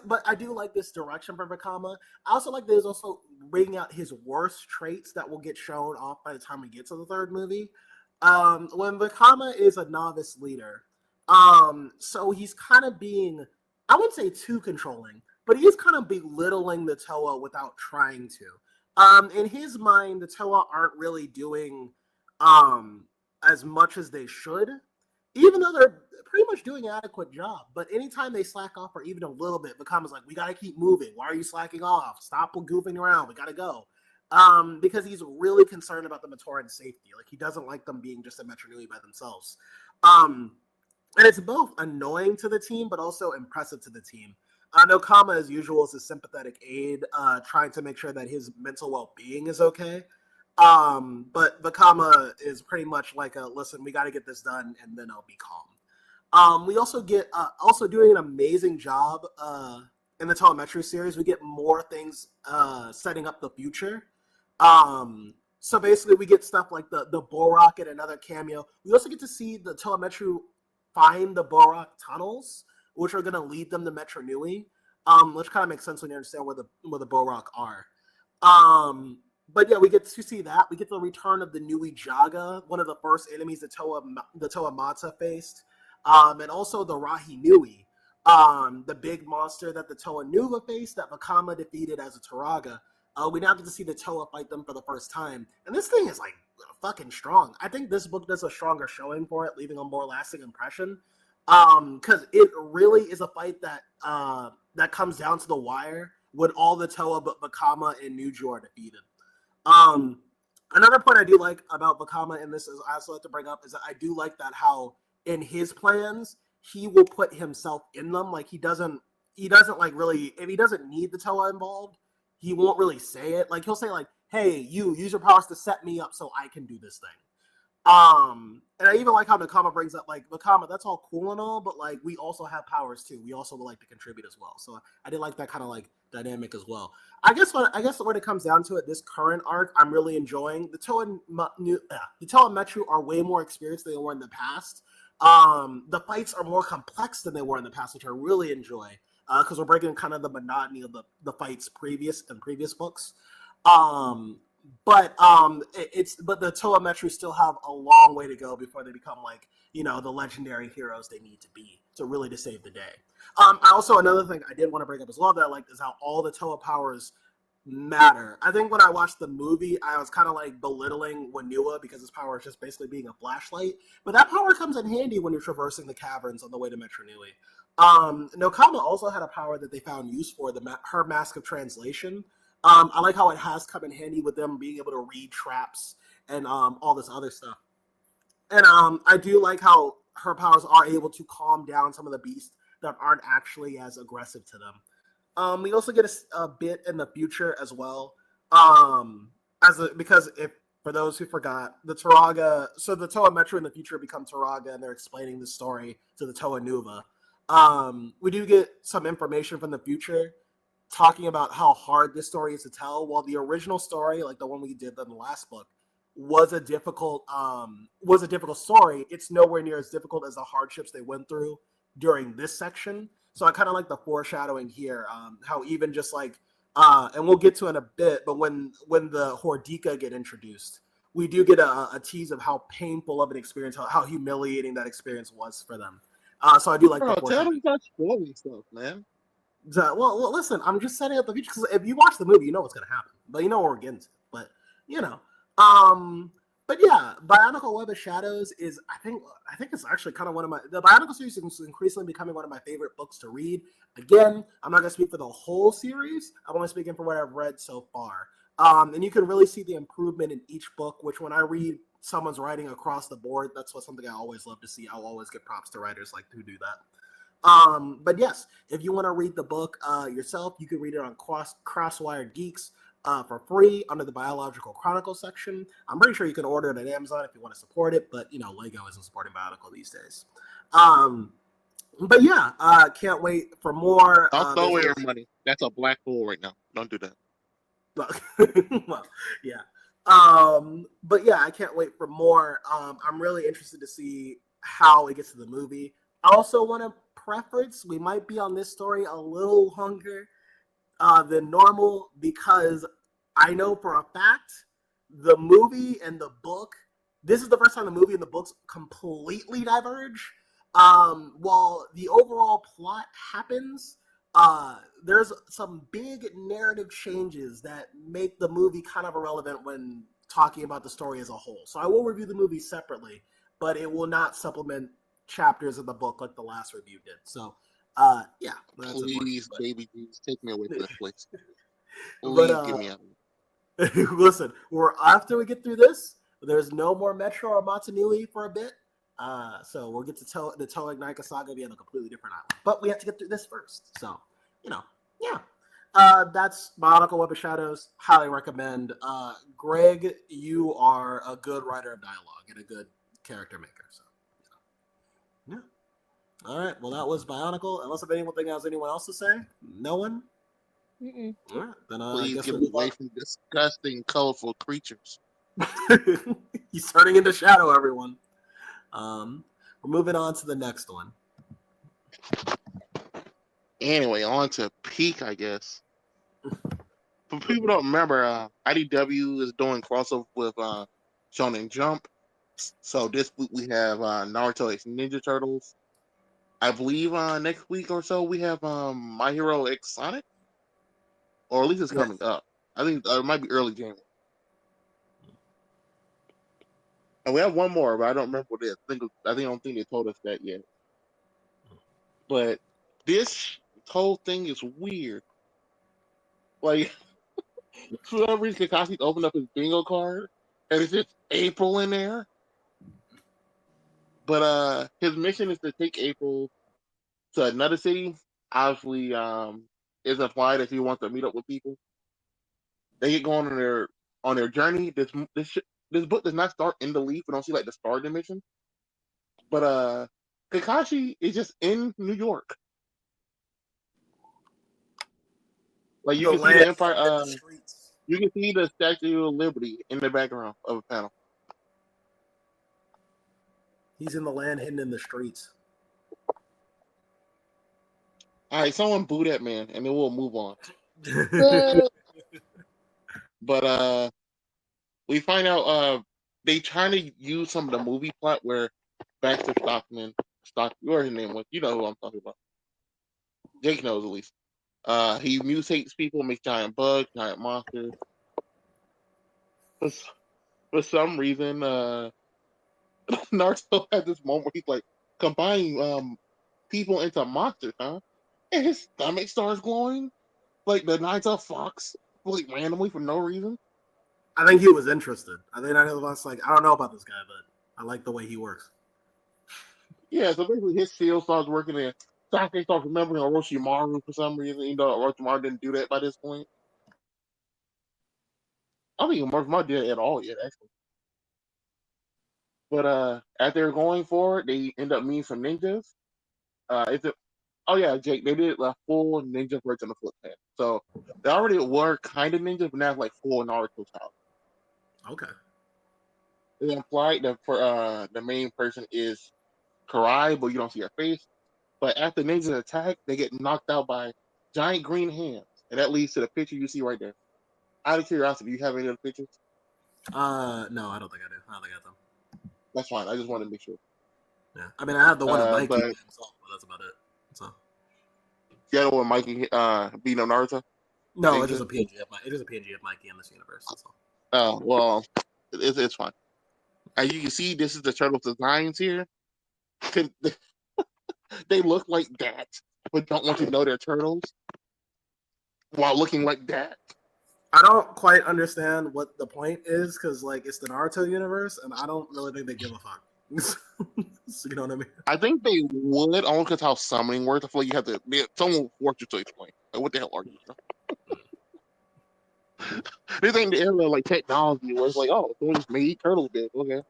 but I do like this direction for Vakama. I also like that he's also bringing out his worst traits that will get shown off by the time we get to the third movie. When Vakama is a novice leader, so he's kind of being, I wouldn't say too controlling, but he is kind of belittling the Toa without trying to. In his mind, the Toa aren't really doing as much as they should, even though they're pretty much doing an adequate job. But anytime they slack off or even a little bit, Vakama's like, we got to keep moving. Why are you slacking off? Stop goofing around. We got to go. Because he's really concerned about the Matoran safety. Like, he doesn't like them being just a Metronui by themselves. And it's both annoying to the team, but also impressive to the team. Nokama, as usual, is a sympathetic aide, trying to make sure that his mental well-being is okay. But Vakama is pretty much like listen, we got to get this done, and then I'll be calm. We also get, also doing an amazing job in the Telemetry series. We get more things setting up the future. So basically, we get stuff like the Borak and another cameo. We also get to see the Telemetry find the Borak tunnels, which are going to lead them to Metronui, which kind of makes sense when you understand where the Borak are. But yeah, we get to see that. We get the return of the Nui Jaga, one of the first enemies the Toa Mata faced, and also the Rahi Nui, the big monster that the Toa Nuva faced that Vakama defeated as a Turaga. We now get to see the Toa fight them for the first time, and this thing is like fucking strong. I think this book does a stronger showing for it, leaving a more lasting impression. Because it really is a fight that comes down to the wire when all the Toa but Vakama and Nuju are defeated. Another point I do like about Vakama in this is I also have to bring up is that I do like that how in his plans he will put himself in them. Like he doesn't like really, if he doesn't need the Toa involved, he won't really say it. Like he'll say like, hey, you use your powers to set me up so I can do this thing. And I even like how Nakama brings up like Nakama. That's all cool and all, but like we also have powers too. We also would like to contribute as well. So I did like that kind of like dynamic as well. I guess when it comes down to it, this current arc I'm really enjoying. The Toa and Metru are way more experienced than they were in the past. The fights are more complex than they were in the past, which I really enjoy because we're breaking kind of the monotony of the fights previous books. Um, but the Toa Metru still have a long way to go before they become like the legendary heroes they need to be to save the day. I also another thing I did want to bring up as well that I liked is how all the Toa powers matter. I think when I watched the movie, I was kind of like belittling Wanua because his power is just basically being a flashlight. But that power comes in handy when you're traversing the caverns on the way to Metru Nui. Nokama also had a power that they found use for her Mask of Translation. I like how it has come in handy with them being able to read traps and all this other stuff. And I do like how her powers are able to calm down some of the beasts that aren't actually as aggressive to them. We also get a bit in the future as well. Because if for those who forgot, the Toa Metro in the future become Turaga, and they're explaining the story to the Toa Nuva. We do get some information from the future talking about how hard this story is to tell. While the original story, like the one we did in the last book, was a difficult story. It's nowhere near as difficult as the hardships they went through during this section. So I kind of like the foreshadowing here, how even just like, and we'll get to in a bit, but when the Hordika get introduced, we do get a tease of how painful of an experience, how humiliating that experience was for them. So I do like the Bro, tell them foreshadowing. about spoiling stuff, man. Listen, I'm just setting up the future because if you watch the movie, you know what's gonna happen, but you know what we're getting to. But you know, um, but yeah, Bionicle Web of Shadows is I think it's actually kind of one of the Bionicle series is increasingly becoming one of my favorite books to read. Again, I'm not gonna speak for the whole series. I'm only speaking for what I've read so far. And you can really see the improvement in each book. Which when I read someone's writing across the board, that's what something I always love to see. I'll always give props to writers like who do that. But yes, if you want to read the book yourself, you can read it on Crosswired Geeks for free under the Biological Chronicle section. I'm pretty sure you can order it at Amazon if you want to support it, but Lego isn't supporting Bionicle these days. Um, but yeah, can't wait for more. Don't throw There's away your always money. That's a black hole right now. Don't do that. well, yeah. But yeah, I can't wait for more. I'm really interested to see how it gets to the movie. I also want to preference we might be on this story a little longer than normal because I know for a fact the movie and the book. This is the first time the movie and the books completely diverge. While the overall plot happens, there's some big narrative changes that make the movie kind of irrelevant when talking about the story as a whole. So I will review the movie separately, but it will not supplement chapters of the book like the last review did. So yeah, that's Please, unfortunate. baby Jesus, take me away from this place. But Please get me out. listen, we're after we get through this, there's no more Metro or Matanui for a bit. So we'll get to the Toa Saga be on a completely different island. But we have to get through this first. So, yeah. That's Bionicle Web of Shadows. Highly recommend. Greg, you are a good writer of dialogue and a good character maker. So, yeah. All right. Well, that was Bionicle. Unless there's anything else anyone else to say? No one? Mm-mm. All right. Then I Please guess get we me move away from disgusting, colorful creatures. on. He's turning into Shadow, everyone. We're moving on to the next one. Anyway, on to Peak, I guess. For people who don't remember, IDW is doing crossover with Shonen Jump. So this week we have Naruto X Ninja Turtles. I believe next week or so we have My Hero X Sonic, or at least it's Yeah. coming up. I think it might be early January. And we have one more, but I don't remember what it is. I don't think they told us that yet. But this whole thing is weird. Like for some reason, Kakashi opened up his bingo card, and it's just April in there. But his mission is to take April to another city. Obviously, it's implied that he wants to meet up with people. They get going on their journey. this book does not start in the leaf. We don't see like the star dimension, but Kakashi is just in New York. Like you The can see the land Empire. in the streets. You can see the Statue of Liberty in the background of a panel. He's in the land hidden in the streets. All right, someone boo that man, and then we'll move on. But we find out they trying to use some of the movie plot where Baxter whatever his name was, you know who I'm talking about. Jake knows at least. He mutates people, makes giant bugs, giant monsters. For some reason, Naruto had this moment where he's like combining people into monsters, huh? And his stomach starts glowing like the Night Fox, like randomly for no reason. I think he was interested. I think I was like, I don't know about this guy, but I like the way he works. Yeah, so basically his shield starts working and Sasuke starts remembering Orochimaru for some reason, even though Orochimaru didn't do that by this point. I don't think Orochimaru did it at all yet, actually. But as they're going forward, they end up meeting some ninjas. Oh yeah, Jake, they did a full ninja version of Flip Pen. So they already were kind of ninjas, but now like full Naruto style. Okay. They implied that for the main person is Karai, but you don't see her face. But after ninjas attack, they get knocked out by giant green hands, and that leads to the picture you see right there. Out of curiosity, do you have any other pictures? No, I don't think I do. I don't think I have them. That's fine. I just wanted to make sure. Yeah, I mean, I have the one of Mikey but himself, but that's about it. So the other one, Mikey beating on Naruto. no, it's just a PNG of Mikey in this universe. That's all. Oh well, it's fine. As you can see, this is the turtles' designs here. They look like that, but don't want you to know they're turtles while looking like that. I don't quite understand what the point is because, like, it's the Naruto universe, and I don't really think they give a fuck. So, you know what I mean? I think they would only because how summoning works. I feel like you have to. Someone will force you to explain. Like, what the hell are you? This ain't the era of like technology where it's like, oh, someone just made turtles big. Okay.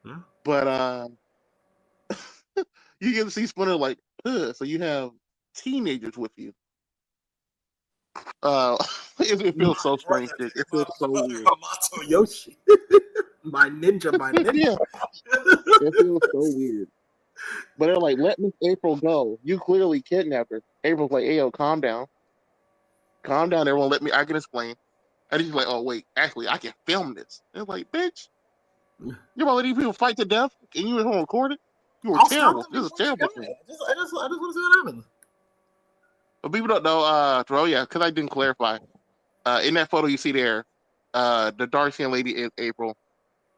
Yeah. But you get to see Splinter like, so you have teenagers with you. It feels so strange. It feels so weird. Hamato Yoshi, my ninja. Yeah, it feels so weird. But they're like, let Miss April go. You clearly kidnapped her. April's like, hey, yo, calm down. Calm down, everyone. Let me, I can explain. And he's like, oh, wait, actually, I can film this. And it's like, bitch, you're about to let these people fight to death and you were record it? You were I'll terrible. stop This is terrible. I just want to see what happens. But people don't know, yeah, because I didn't clarify. In that photo you see there, the dark skinned lady is April.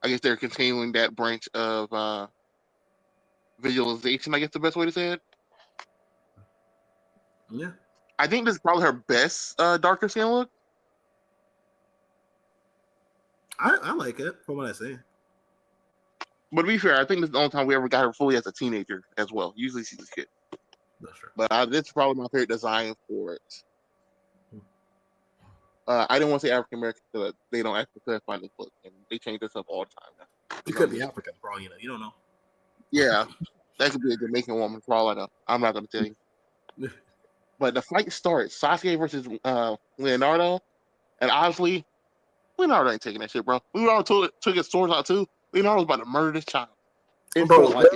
I guess they're continuing that branch of visualization, I guess the best way to say it. Yeah. I think this is probably her best darker skin look. I like it from what I see. But to be fair, I think this is the only time we ever got her fully as a teenager as well. Usually she's a kid. That's true. But this is probably my favorite design for it. I didn't want to say African American because they don't actually clarify in this book, and they change this up all the time now. He could be African, for all you know. You don't know. Yeah, that could be a Jamaican woman for all I know. I'm not going to tell you. But the fight starts. Sasuke versus Leonardo, and obviously Leonardo ain't taking that shit, bro. Leonardo took his swords out too. Leonardo's about to murder this child. It bro, felt like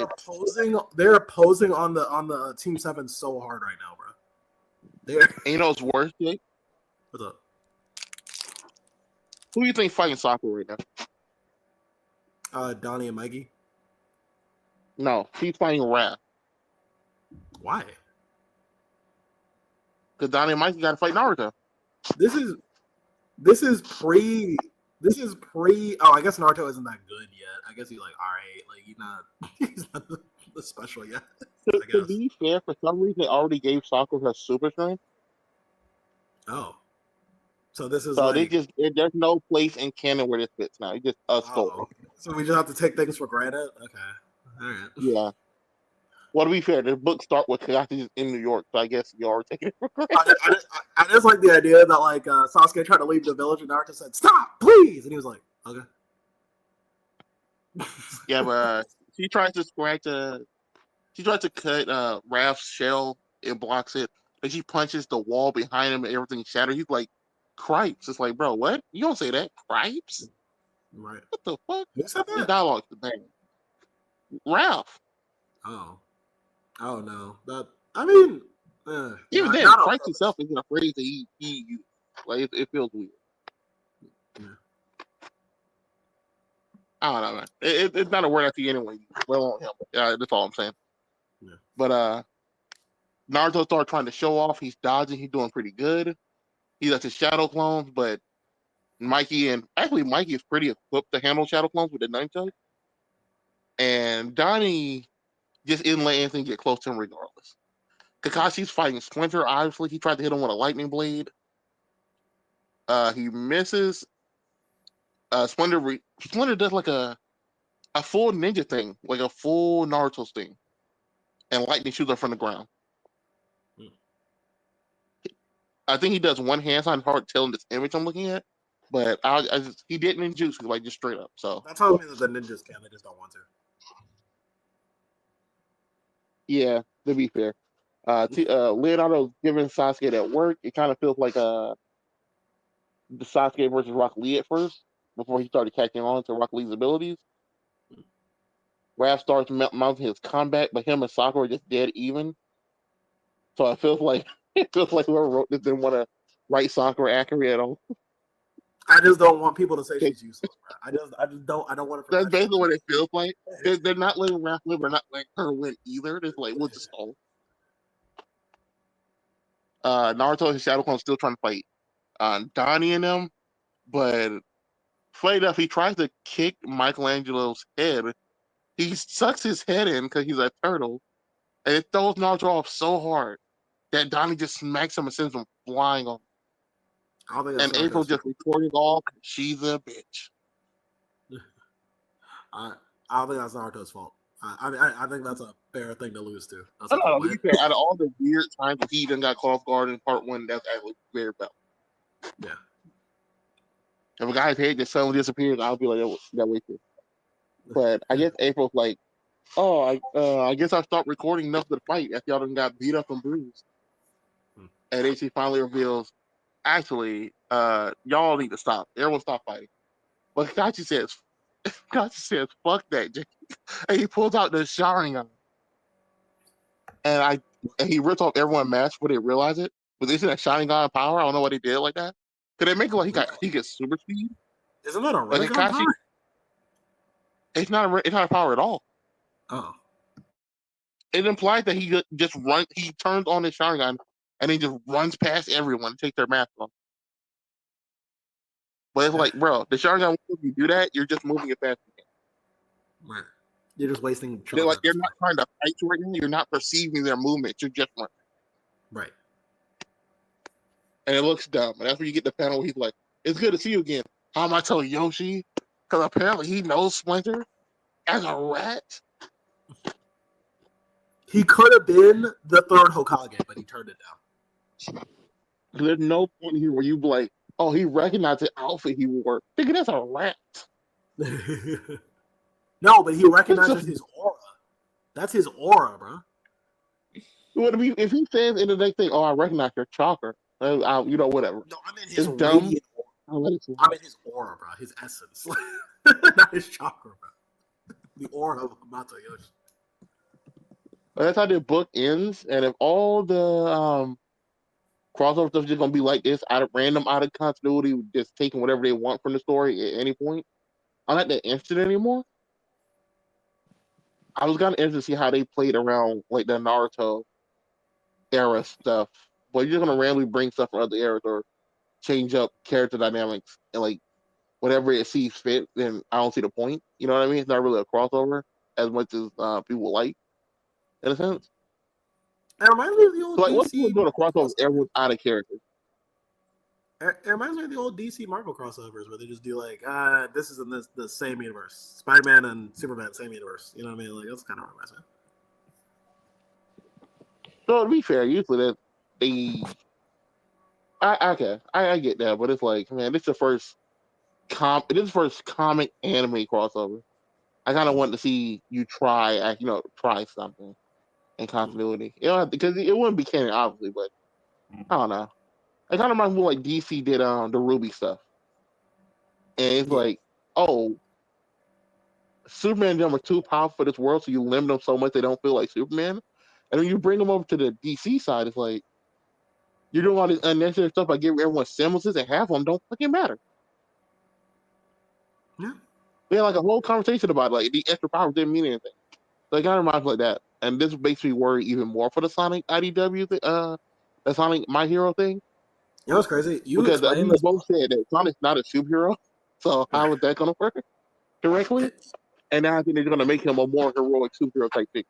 they're posing on the Team 7 so hard right now, bro. And you know what's worse, Jake? What's up? Who do you think fighting Sakura right now? Donnie and Mikey. No, he's fighting Wrath. Why? Because Donnie and Mikey got to fight Naruto. This is pre. Oh, I guess Naruto isn't that good yet. I guess he's like, all right, like he's not the special yet. To be fair, for some reason they already gave Sakura her super strength. Oh, so this is so like there's no place in canon where this fits now. It's just a story. So we just have to take things for granted. Okay, all right. Yeah. Well, to be fair, the book start with Kakashi in New York, so I guess you are taking it for granted. I just like the idea that like Sasuke tried to leave the village and Naruto said, "Stop, please," and he was like, "Okay." Yeah, but she tries to she tries to cut Raph's shell. It blocks it. And she punches the wall behind him and everything shatters. He's like, "Cripes." It's like, bro, what? You don't say that. Cripes? Right. What the fuck? Who said His that? dialogue's the bang. Raph. Oh. Oh no. That I mean, Even then, not on Cripes purpose. himself isn't afraid to eat you. Like it feels weird. Yeah. I don't know, man. It's not a word I see anyone use. Well, on him. That's all I'm saying. Yeah. But Naruto started trying to show off. He's dodging. He's doing pretty good. He lets his shadow clones, but Mikey is pretty equipped to handle shadow clones with the nunchuck. And Donnie just didn't let anything get close to him regardless. Kakashi's fighting Splinter. Obviously, he tried to hit him with a lightning blade. He misses. Splinter does like a full ninja thing, like a full Naruto thing, and lightning shoots up from the ground. Hmm. I think he does one hand sign hard telling this image I'm looking at, but he didn't in Jutsu, like just straight up. So That tells me that the ninjas can. They just don't want to. yeah, to be fair, Leonardo's giving Sasuke that work. It kind of feels like the Sasuke versus Rock Lee at first, before he started catching on to Rock Lee's abilities. Raph starts mounting his combat, but him and Sakura are just dead even. So it feels like whoever wrote this didn't want to write Sakura accurate at all. I just don't want people to say she's useless, bro. I just don't. I don't want to That's perpetuate basically that. what it feels like. They're not letting Raph live or not letting her win either. It's like, we'll just stall. Naruto and Shadow Clone still trying to fight Donnie and them, but funny enough, he tries to kick Michelangelo's head. He sucks his head in because he's a turtle, and it throws Naruto off so hard that Donnie just smacks him and sends him flying off. I don't think that's And April Naruto's just fault. reporting off. She's a bitch. I I don't think that's Naruto's fault. I think that's a fair thing to lose to. That's I like a don't know. To win. be fair, out of all the weird times he even got caught off guard in part one, that's actually very bad. Yeah. If a guy's head just suddenly disappears, I'll be like, that way too. But I guess April's like, oh, I guess I'll stop recording enough of the fight after y'all done got beat up and bruised. Hmm. And then she finally reveals, actually, y'all need to stop. Everyone stop fighting. But Kachi says, fuck that. And he pulls out the Sharingan. And he rips off everyone's mask before they realize it. But isn't that Sharingan power? I don't know why they did it like that. Could they make it like he gets super speed? Isn't that a Like Rinnegan Kakashi, power? it's not a power at all. Oh. It implies that he turns on his Sharingan and he just runs past everyone to take their mask off. But it's like, bro, the Sharingan, if you do that, you're just moving it fast. Right. You're just wasting They're charge like, at you're this not point. trying to fight right now. You're not perceiving their movement. You're just running. Right. And it looks dumb. And that's where you get the panel where he's like, it's good to see you again. How am I telling Yoshi? Because apparently he knows Splinter as a rat. He could have been the third Hokage, but he turned it down. There's no point here where you be like, oh, he recognized the outfit he wore. Nigga, that's a rat. No, but he recognizes his aura. That's his aura, bro. If he says in the next thing, oh, I recognize your chakra, whatever. No, I mean his It's dumb. radiant aura. I mean his aura, bro. His essence. Not his chakra, bro. The aura of Hamato Yoshi. That's how the book ends. And if all the crossover stuff is just gonna be like this, out of continuity, just taking whatever they want from the story at any point, I'm not that interested anymore. I was kind of interested to see how they played around like the Naruto era stuff, but you're just gonna randomly bring stuff from other eras or change up character dynamics and like whatever it sees fit. Then I don't see the point. You know what I mean? It's not really a crossover as much as people like, in a sense. It reminds me of the So old like, what's DC doing a Marvel crossover? crossover. Everyone's out of character. It reminds me of the old DC Marvel crossovers where they just do like, this is in the same universe. Spider-Man and Superman, same universe. You know what I mean? Like that's kind of what reminds me. So to be fair, usually that they, okay, I get that, but it's like, man, this is the first comic anime crossover. I kind of want to see you try something in continuity. You know, because it wouldn't be canon, obviously, but I don't know. It kind of reminds me of like DC did the Ruby stuff, and it's Yeah. like, oh, Superman and them are too powerful for this world, so you limit them so much they don't feel like Superman. And when you bring them over to the DC side, it's like you're doing all this unnecessary stuff by giving everyone semblances, and half of them don't fucking matter. Yeah. We had like a whole conversation about like the extra powers didn't mean anything. So it kind of reminds me like that. And this makes me worry even more for the Sonic IDW, the Sonic My Hero thing, You know what's crazy? You because explain we this both said that Sonic's not a superhero. So right. how is that going to work directly? And now I think they're going to make him a more heroic superhero type figure.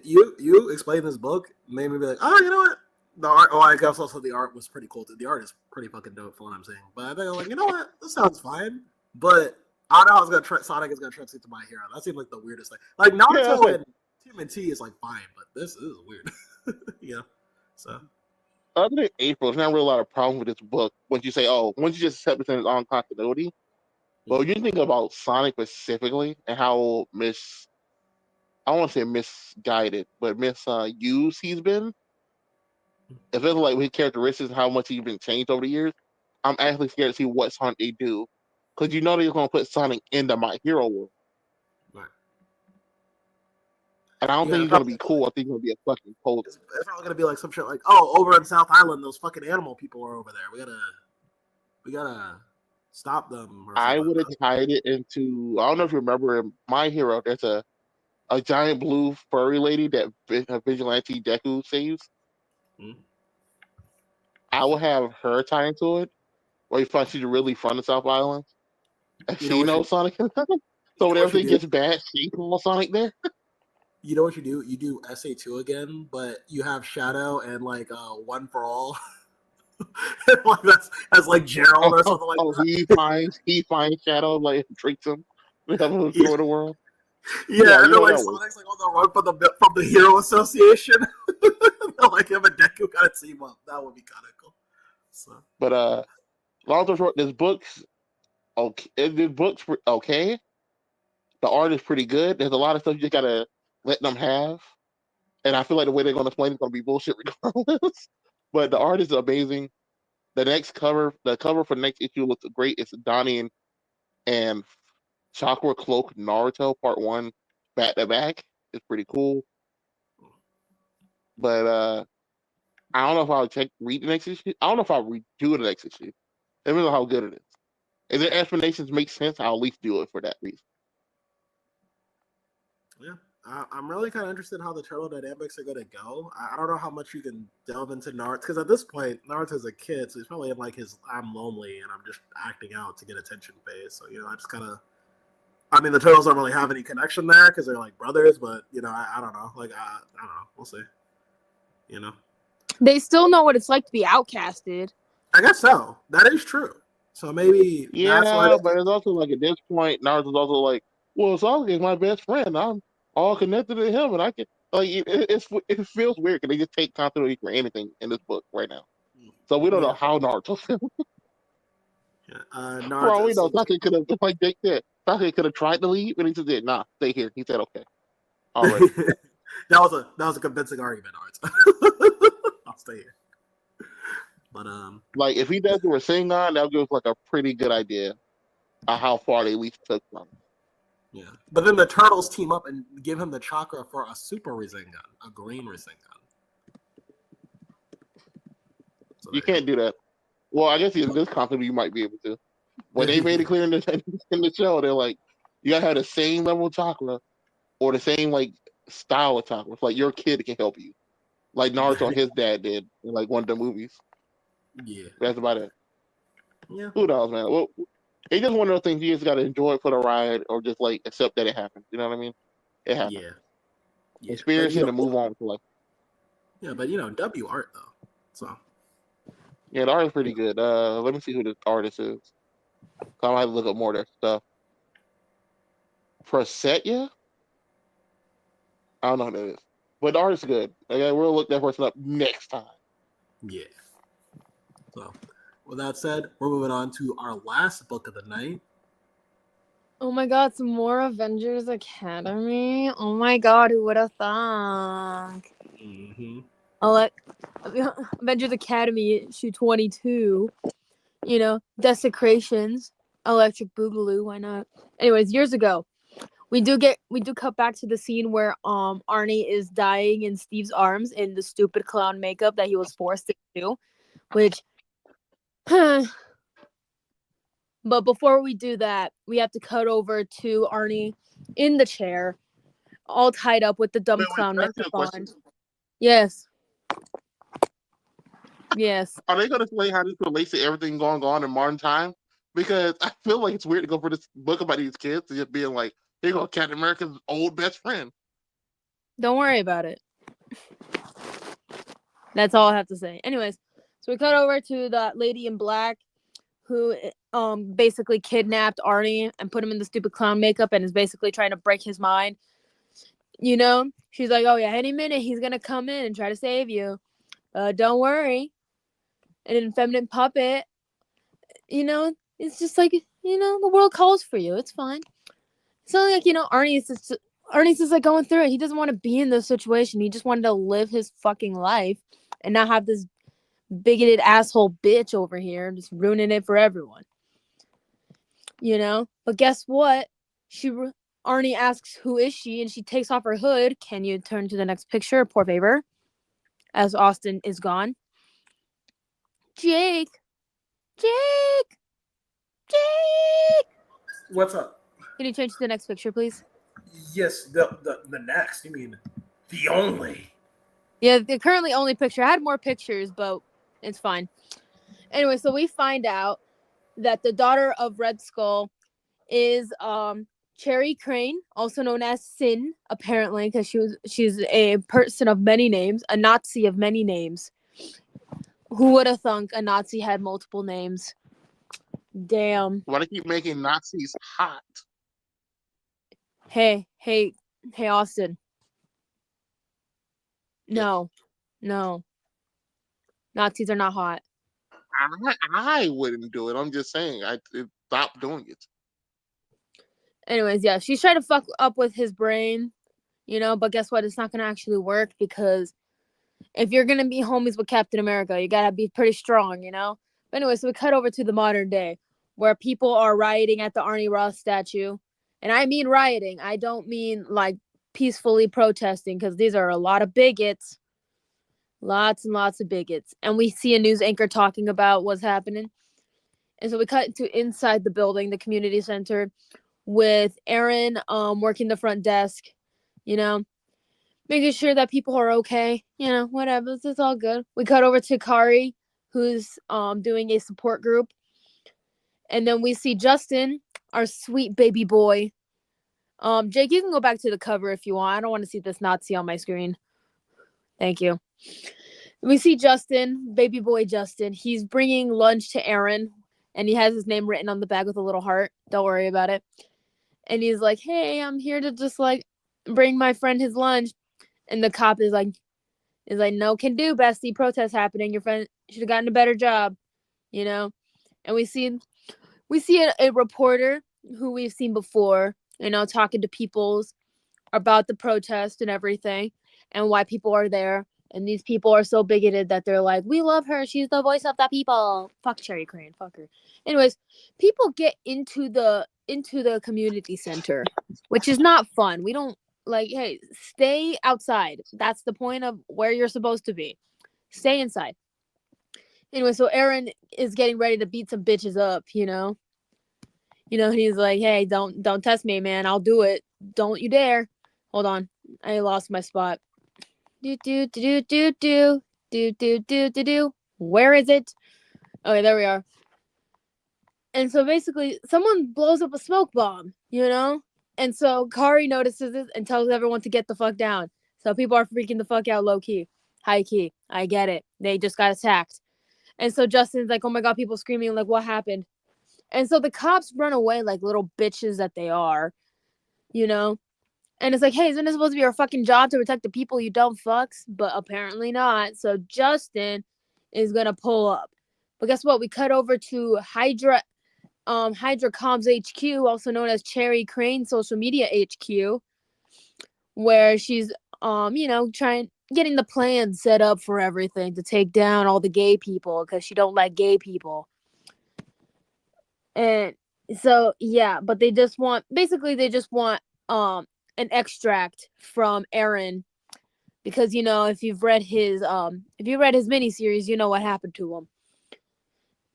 You explain this book made me be like, oh, you know what? The art. Oh, I guess also the art was pretty cool too. The art is pretty fucking dope for what I'm saying. But I think I'm like, you know what? This sounds fine. But I don't know how it's gonna Sonic is gonna translate to My Hero. That seemed like the weirdest thing. Like Yeah, that's Naruto like and TMNT is like fine, but this is weird. Yeah. So other than April, there's not really a lot of problem with this book. Once you say, oh, once you just accept it in its own continuity. But when you think about Sonic specifically and how I don't want to say misguided, but misused he's been, especially like with his characteristics and how much he's been changed over the years, I'm actually scared to see what Sonic they do. Because you know they're going to put Sonic into My Hero world. right. And I don't Yeah, think it's he's going to probably be cool. I think he's going to be a fucking poser. it's probably gonna be like some shit like, oh, over in South Island, those fucking animal people are over there. We gotta stop them or I something. would have tied it into, I don't know if you remember in My Hero, there's a giant blue furry lady that Vigilante Deku saves. Hmm? I will have her tie into it, where you find she's really from the South Island, and You know she what knows Sonic. you So know when what you everything do? gets bad, she calls Sonic there. You know what you do? You do SA2 again, but you have Shadow and like One for All. Like that's as like Gerald or something like Oh, that. he finds Shadow, like drinks him, they have him Yeah, destroy the world. yeah, Yeah, and you then know like that works. Sonic's like on the run from the Hero Association. Like him and Deku gotta team up. That would be kind of cool. So But long story short, this book's okay. This book's okay. The art is pretty good. There's a lot of stuff you just gotta let them have, and I feel like the way they're gonna explain it's gonna be bullshit regardless. But the art is amazing. The cover for the next issue looks great. It's Donnie and Chakra Cloak Naruto Part One back to back. It's pretty cool. But I don't know if I'll read the next issue. I don't know if I'll redo the next issue. I don't know how good it is. If the explanations make sense, I'll at least do it for that reason. yeah, I'm really kind of interested in how the turtle dynamics are gonna go. I don't know how much you can delve into Naruto because at this point Naruto's a kid, so he's probably in like his I'm lonely and I'm just acting out to get attention phase. So I just kind of I mean, the turtles don't really have any connection there because they're like brothers, but I don't know. Like, I don't know. We'll see. You know, They still know what it's like to be outcasted. I guess so. That is true. So maybe that's why Yeah, but it's also like at this point, Naruto's also like, well, Sasuke is my best friend. I'm all connected to him, and I can like it feels weird because they just take continuity for anything in this book right now. So we don't know yeah, how Naruto feels. yeah. For all Naruto. we know, So Sasuke could have like they said, Sasuke could have tried to leave, and he just did nah, stay here. He said okay already. that was a convincing argument, Naruto. I'll stay here. But Like if he does the Rasengan, that gives like a pretty good idea of how far they at least took from. yeah. But then the turtles team up and give him the chakra for a super Rasengan, a green Rasengan. So You there you can't do that. Well, I guess in this concept you might be able to. When they made go. it clear in the show, they're like, you gotta have the same level of chakra or the same like style of chakra. It's like your kid can help you, like Naruto and his dad did in like one of the movies. Yeah. That's about it. Yeah. Who knows, man? Well, it's just one of those things you just gotta enjoy it for the ride, or just like accept that it happened. You know what I mean? It happened. Yeah. Yeah. But Experience it and move on with life. yeah, but W art though. So Yeah, the art is pretty good. Let me see who the artist is. I might look up more of their stuff. Prasetya? I don't know who that is. But the art's good. Okay, we'll look that person up next time. Yeah. So, with that said, we're moving on to our last book of the night. Oh my god, some more Avengers Academy. Oh my god, who would have thought? Mm-hmm. Avengers Academy issue 22. You know, Desecrations, Electric Boogaloo. Why not? Anyways, years ago, we do cut back to the scene where Arnie is dying in Steve's arms in the stupid clown makeup that he was forced to do, which. But before we do that, we have to cut over to Arnie in the chair, all tied up with the dumb Wait, clown can I ask you makeup a question? on. Yes, yes. Are they going to explain how this relates to everything going on in modern time? Because I feel like it's weird to go for this book about these kids to just being like, here you go, Captain America's old best friend. Don't worry about it. That's all I have to say. Anyways, so we cut over to the lady in black who basically kidnapped Arnie and put him in the stupid clown makeup and is basically trying to break his mind. You know, she's like, "Oh yeah, any minute he's gonna come in and try to save you. Don't worry." And an feminine puppet, you know, it's just like, you know, the world calls for you. It's fine. It's not like, you know, Arnie's just like going through it. He doesn't want to be in this situation. He just wanted to live his fucking life and not have this bigoted asshole bitch over here just ruining it for everyone. You know? But guess what? Arnie asks who is she and she takes off her hood. Can you turn to the next picture, por favor? As Austin is gone. Jake. Jake. Jake. What's up? Can you change to the next picture, please? Yes, the next. You mean the only? Yeah, the currently only picture. I had more pictures, but it's fine. Anyway, so we find out that the daughter of Red Skull is Cherry Crane, also known as Sin, apparently, because she's a person of many names, a Nazi of many names. Who would have thunk a Nazi had multiple names? Damn. Why do they keep making Nazis hot? Hey, hey, hey, Austin. Yes. No, no, Nazis are not hot. I wouldn't do it. I'm just saying, stop doing it. Anyways, yeah, she's trying to fuck up with his brain, you know, but guess what? It's not gonna actually work because if you're gonna be homies with Captain America, you gotta be pretty strong, you know? But anyway, so we cut over to the modern day where people are rioting at the Arnie Ross statue. And I mean rioting. I don't mean like peacefully protesting because these are a lot of bigots. Lots and lots of bigots. And we see a news anchor talking about what's happening. And so we cut to inside the building, the community center, with Aaron working the front desk, you know, making sure that people are okay, you know, whatever. It's all good. We cut over to Kari, who's doing a support group. And then we see Justin, our sweet baby boy. Jake, you can go back to the cover if you want. I don't want to see this Nazi on my screen. Thank you. We see Justin, baby boy Justin. He's bringing lunch to Aaron, and he has his name written on the bag with a little heart. Don't worry about it. And he's like, "Hey, I'm here to just like bring my friend his lunch." And the cop is like, "No can do, bestie. Protest happening. Your friend should have gotten a better job, you know." And we see a reporter who we've seen before, you know, talking to people about the protest and everything, and why people are there. And these people are so bigoted that they're like, "We love her. She's the voice of the people. Fuck Cherry Crane. Fuck her." Anyways, people get into the community center, which is not fun. We don't like. Hey, stay outside. That's the point of where you're supposed to be. Stay inside. Anyway, so Aaron is getting ready to beat some bitches up. He's like, "Hey, don't test me, man. I'll do it. Don't you dare." Hold on, I lost my spot. Do do do do do do do do do do. Where is it? Okay, there we are. And so basically, someone blows up a smoke bomb, you know? And so Kari notices it and tells everyone to get the fuck down. So people are freaking the fuck out low key. High key. I get it. They just got attacked. And so Justin's like, "Oh my God," people screaming, like, "What happened?" And so the cops run away like little bitches that they are, you know? And it's like, hey, isn't it supposed to be your fucking job to protect the people you don't fucks? But apparently not. So Justin is gonna pull up. But guess what? We cut over to Hydra Comms HQ, also known as Cherry Crane Social Media HQ, where she's trying getting the plan set up for everything to take down all the gay people because she don't like gay people. And so yeah, but they just want an extract from Aaron because if you've read his miniseries, you know what happened to him.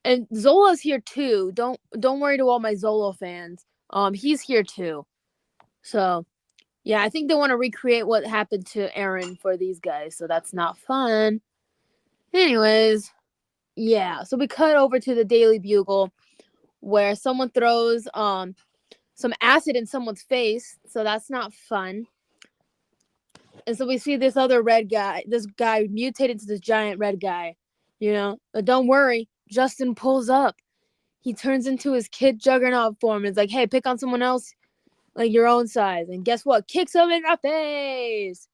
And Zola's here too. Don't worry to all my Zola fans. He's here too. So yeah, I think they want to recreate what happened to Aaron for these guys, so that's not fun. Anyways, yeah, so we cut over to the Daily Bugle where someone throws some acid in someone's face, so that's not fun. And so we see this guy mutated into this giant red guy, But don't worry, Justin pulls up. He turns into his kid Juggernaut form and is like, hey, pick on someone else like your own size. And guess what? Kicks him in the face.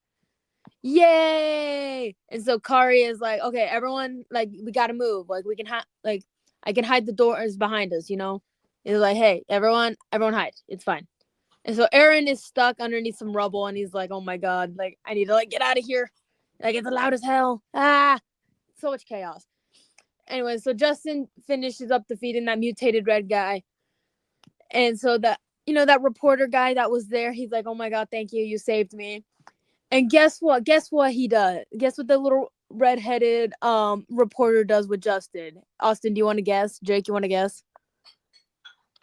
Yay! And so Kari is like, okay, everyone, like, we gotta move. Like, we can I can hide the doors behind us, It's like, hey, everyone hide. It's fine. And so Aaron is stuck underneath some rubble, and he's like, oh my god, like, I need to, like, get out of here. Like, it's loud as hell. Ah! So much chaos. Anyway, so Justin finishes up defeating that mutated red guy. And so that reporter guy that was there, he's like, oh my god, thank you. You saved me. And guess what? Guess what he does? Guess what the little redheaded reporter does with Justin? Austin, do you want to guess? Jake, you want to guess?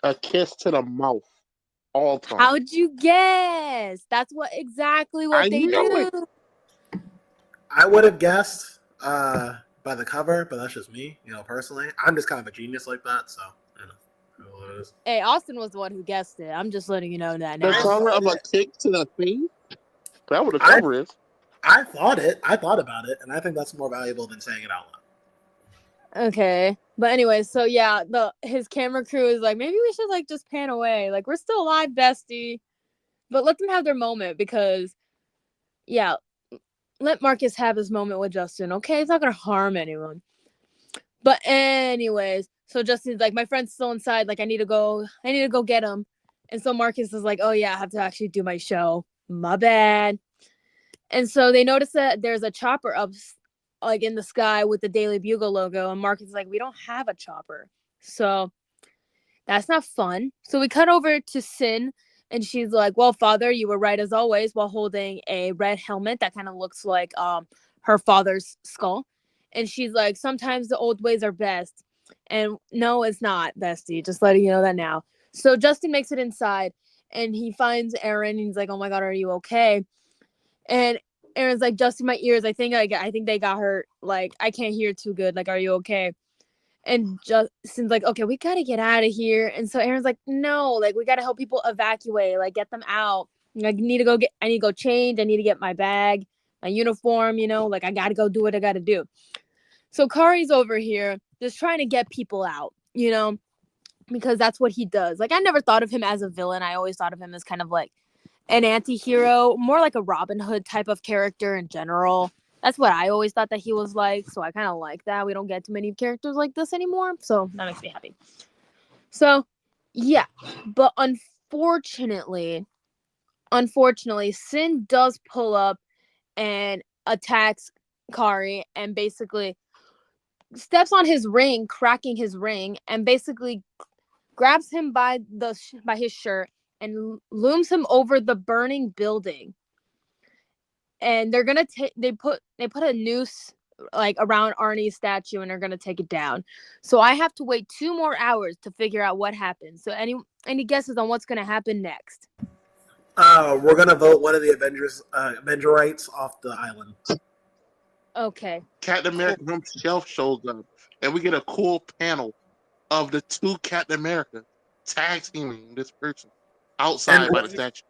A kiss to the mouth. All time. How'd you guess? That's exactly what they knew do. it. I would have guessed by the cover, but that's just me, personally. I'm just kind of a genius like that, so what it is. Hey, Austin was the one who guessed it. I'm just letting you know that now. The cover of a kick to the face? That what the cover is. I thought about it, and I think that's more valuable than saying it out loud. Okay. But anyway, so yeah, his camera crew is like, maybe we should like just pan away. Like, we're still alive, bestie. But let them have their moment because, yeah, let Marcus have his moment with Justin, okay? It's not going to harm anyone. But anyways, so Justin's like, my friend's still inside. Like, I need to go get him. And so Marcus is like, oh, yeah, I have to actually do my show. My bad. And so they notice that there's a chopper up, like, in the sky with the Daily Bugle logo. And Marcus is like, we don't have a chopper. So that's not fun. So we cut over to Sin. And she's like, well, father, you were right as always, while holding a red helmet that kind of looks like her father's skull. And she's like, sometimes the old ways are best. And no, it's not, bestie. Just letting you know that now. So Justin makes it inside and he finds Aaron and he's like, oh my God, are you okay? And Aaron's like, Justin, my ears, I think they got hurt. Like, I can't hear too good. Like, are you okay? And Justin's like, okay, we gotta get out of here. And so Aaron's like, no, like, we gotta help people evacuate, like, get them out. Like, I need to go change. I need to get my bag, my uniform, like, I gotta go do what I gotta do. So Kari's over here just trying to get people out, because that's what he does. Like, I never thought of him as a villain. I always thought of him as kind of like an anti-hero, more like a Robin Hood type of character in general. That's what I always thought that he was like. So I kind of like that. We don't get too many characters like this anymore. So that makes me happy. So, yeah. But unfortunately, Sin does pull up and attacks Kari and basically steps on his ring, cracking his ring, and basically grabs him by his shirt and looms him over the burning building. And they're gonna they put a noose like around Arnie's statue and they're gonna take it down. So I have to wait 2 more hours to figure out what happens. So any guesses on what's gonna happen next? We're gonna vote one of the Avengerites off the island. Okay. Captain America himself shows up, and we get a cool panel of the 2 Captain America tag teaming this person outside by the statue.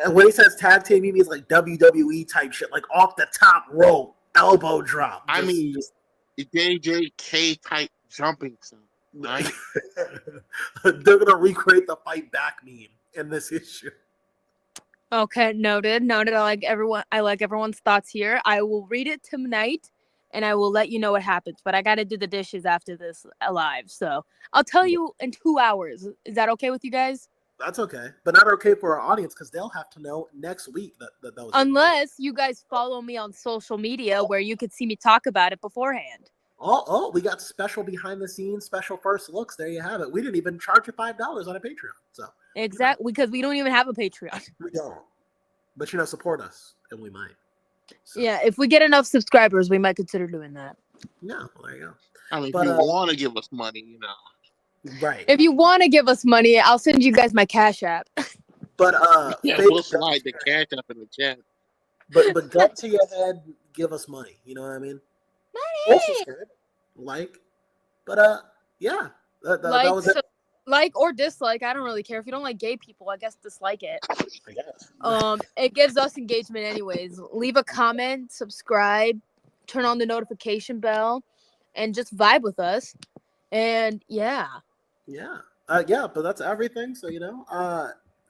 And when he says tag team, he means like WWE type shit, like off the top rope, elbow drop. I mean, JJK type jumping stuff, right? They're gonna recreate the fight back meme in this issue. Okay, noted. Noted. I like everyone's thoughts here. I will read it tonight and I will let you know what happens. But I gotta do the dishes after this live. So I'll tell you in 2 hours. Is that okay with you guys? That's okay, but not okay for our audience because they'll have to know next week that those are great. Unless you guys follow me on social media where you could see me talk about it beforehand. We got special behind the scenes, special first looks. There you have it. We didn't even charge you $5 on a Patreon, so Exactly, because we don't even have a Patreon. we don't. But support us, and we might. So, Yeah, if we get enough subscribers, we might consider doing that. yeah, well, there you go. I mean, But, if you want to give us money, right. If you want to give us money, I'll send you guys my Cash App. But yeah, fake we'll gun slide to the your cash up in the chat. but gun to your head, give us money. You know what I mean? Or subscribe, like. But yeah, that Like, was it. like or dislike. I don't really care. If you don't like gay people, I guess dislike it. I guess. It gives us engagement anyways. Leave a comment, subscribe, turn on the notification bell, and just vibe with us. And yeah. Yeah. Yeah, but that's everything. So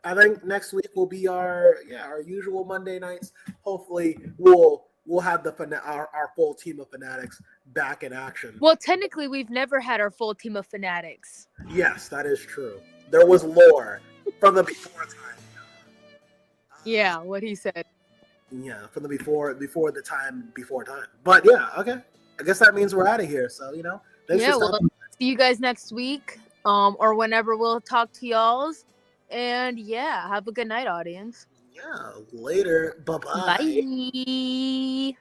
I think next week will be our usual Monday nights. Hopefully, we'll have our full team of fanatics back in action. Well, technically, we've never had our full team of fanatics. Yes, that is true. There was lore from the before time. Yeah, what he said. Yeah, from the before the time before time. But yeah, okay. I guess that means we're out of here. So thanks for Yeah, well, stopping. see you guys next week, or whenever we'll talk to y'all's. And yeah, have a good night, audience. Yeah, later. Bye bye. Bye.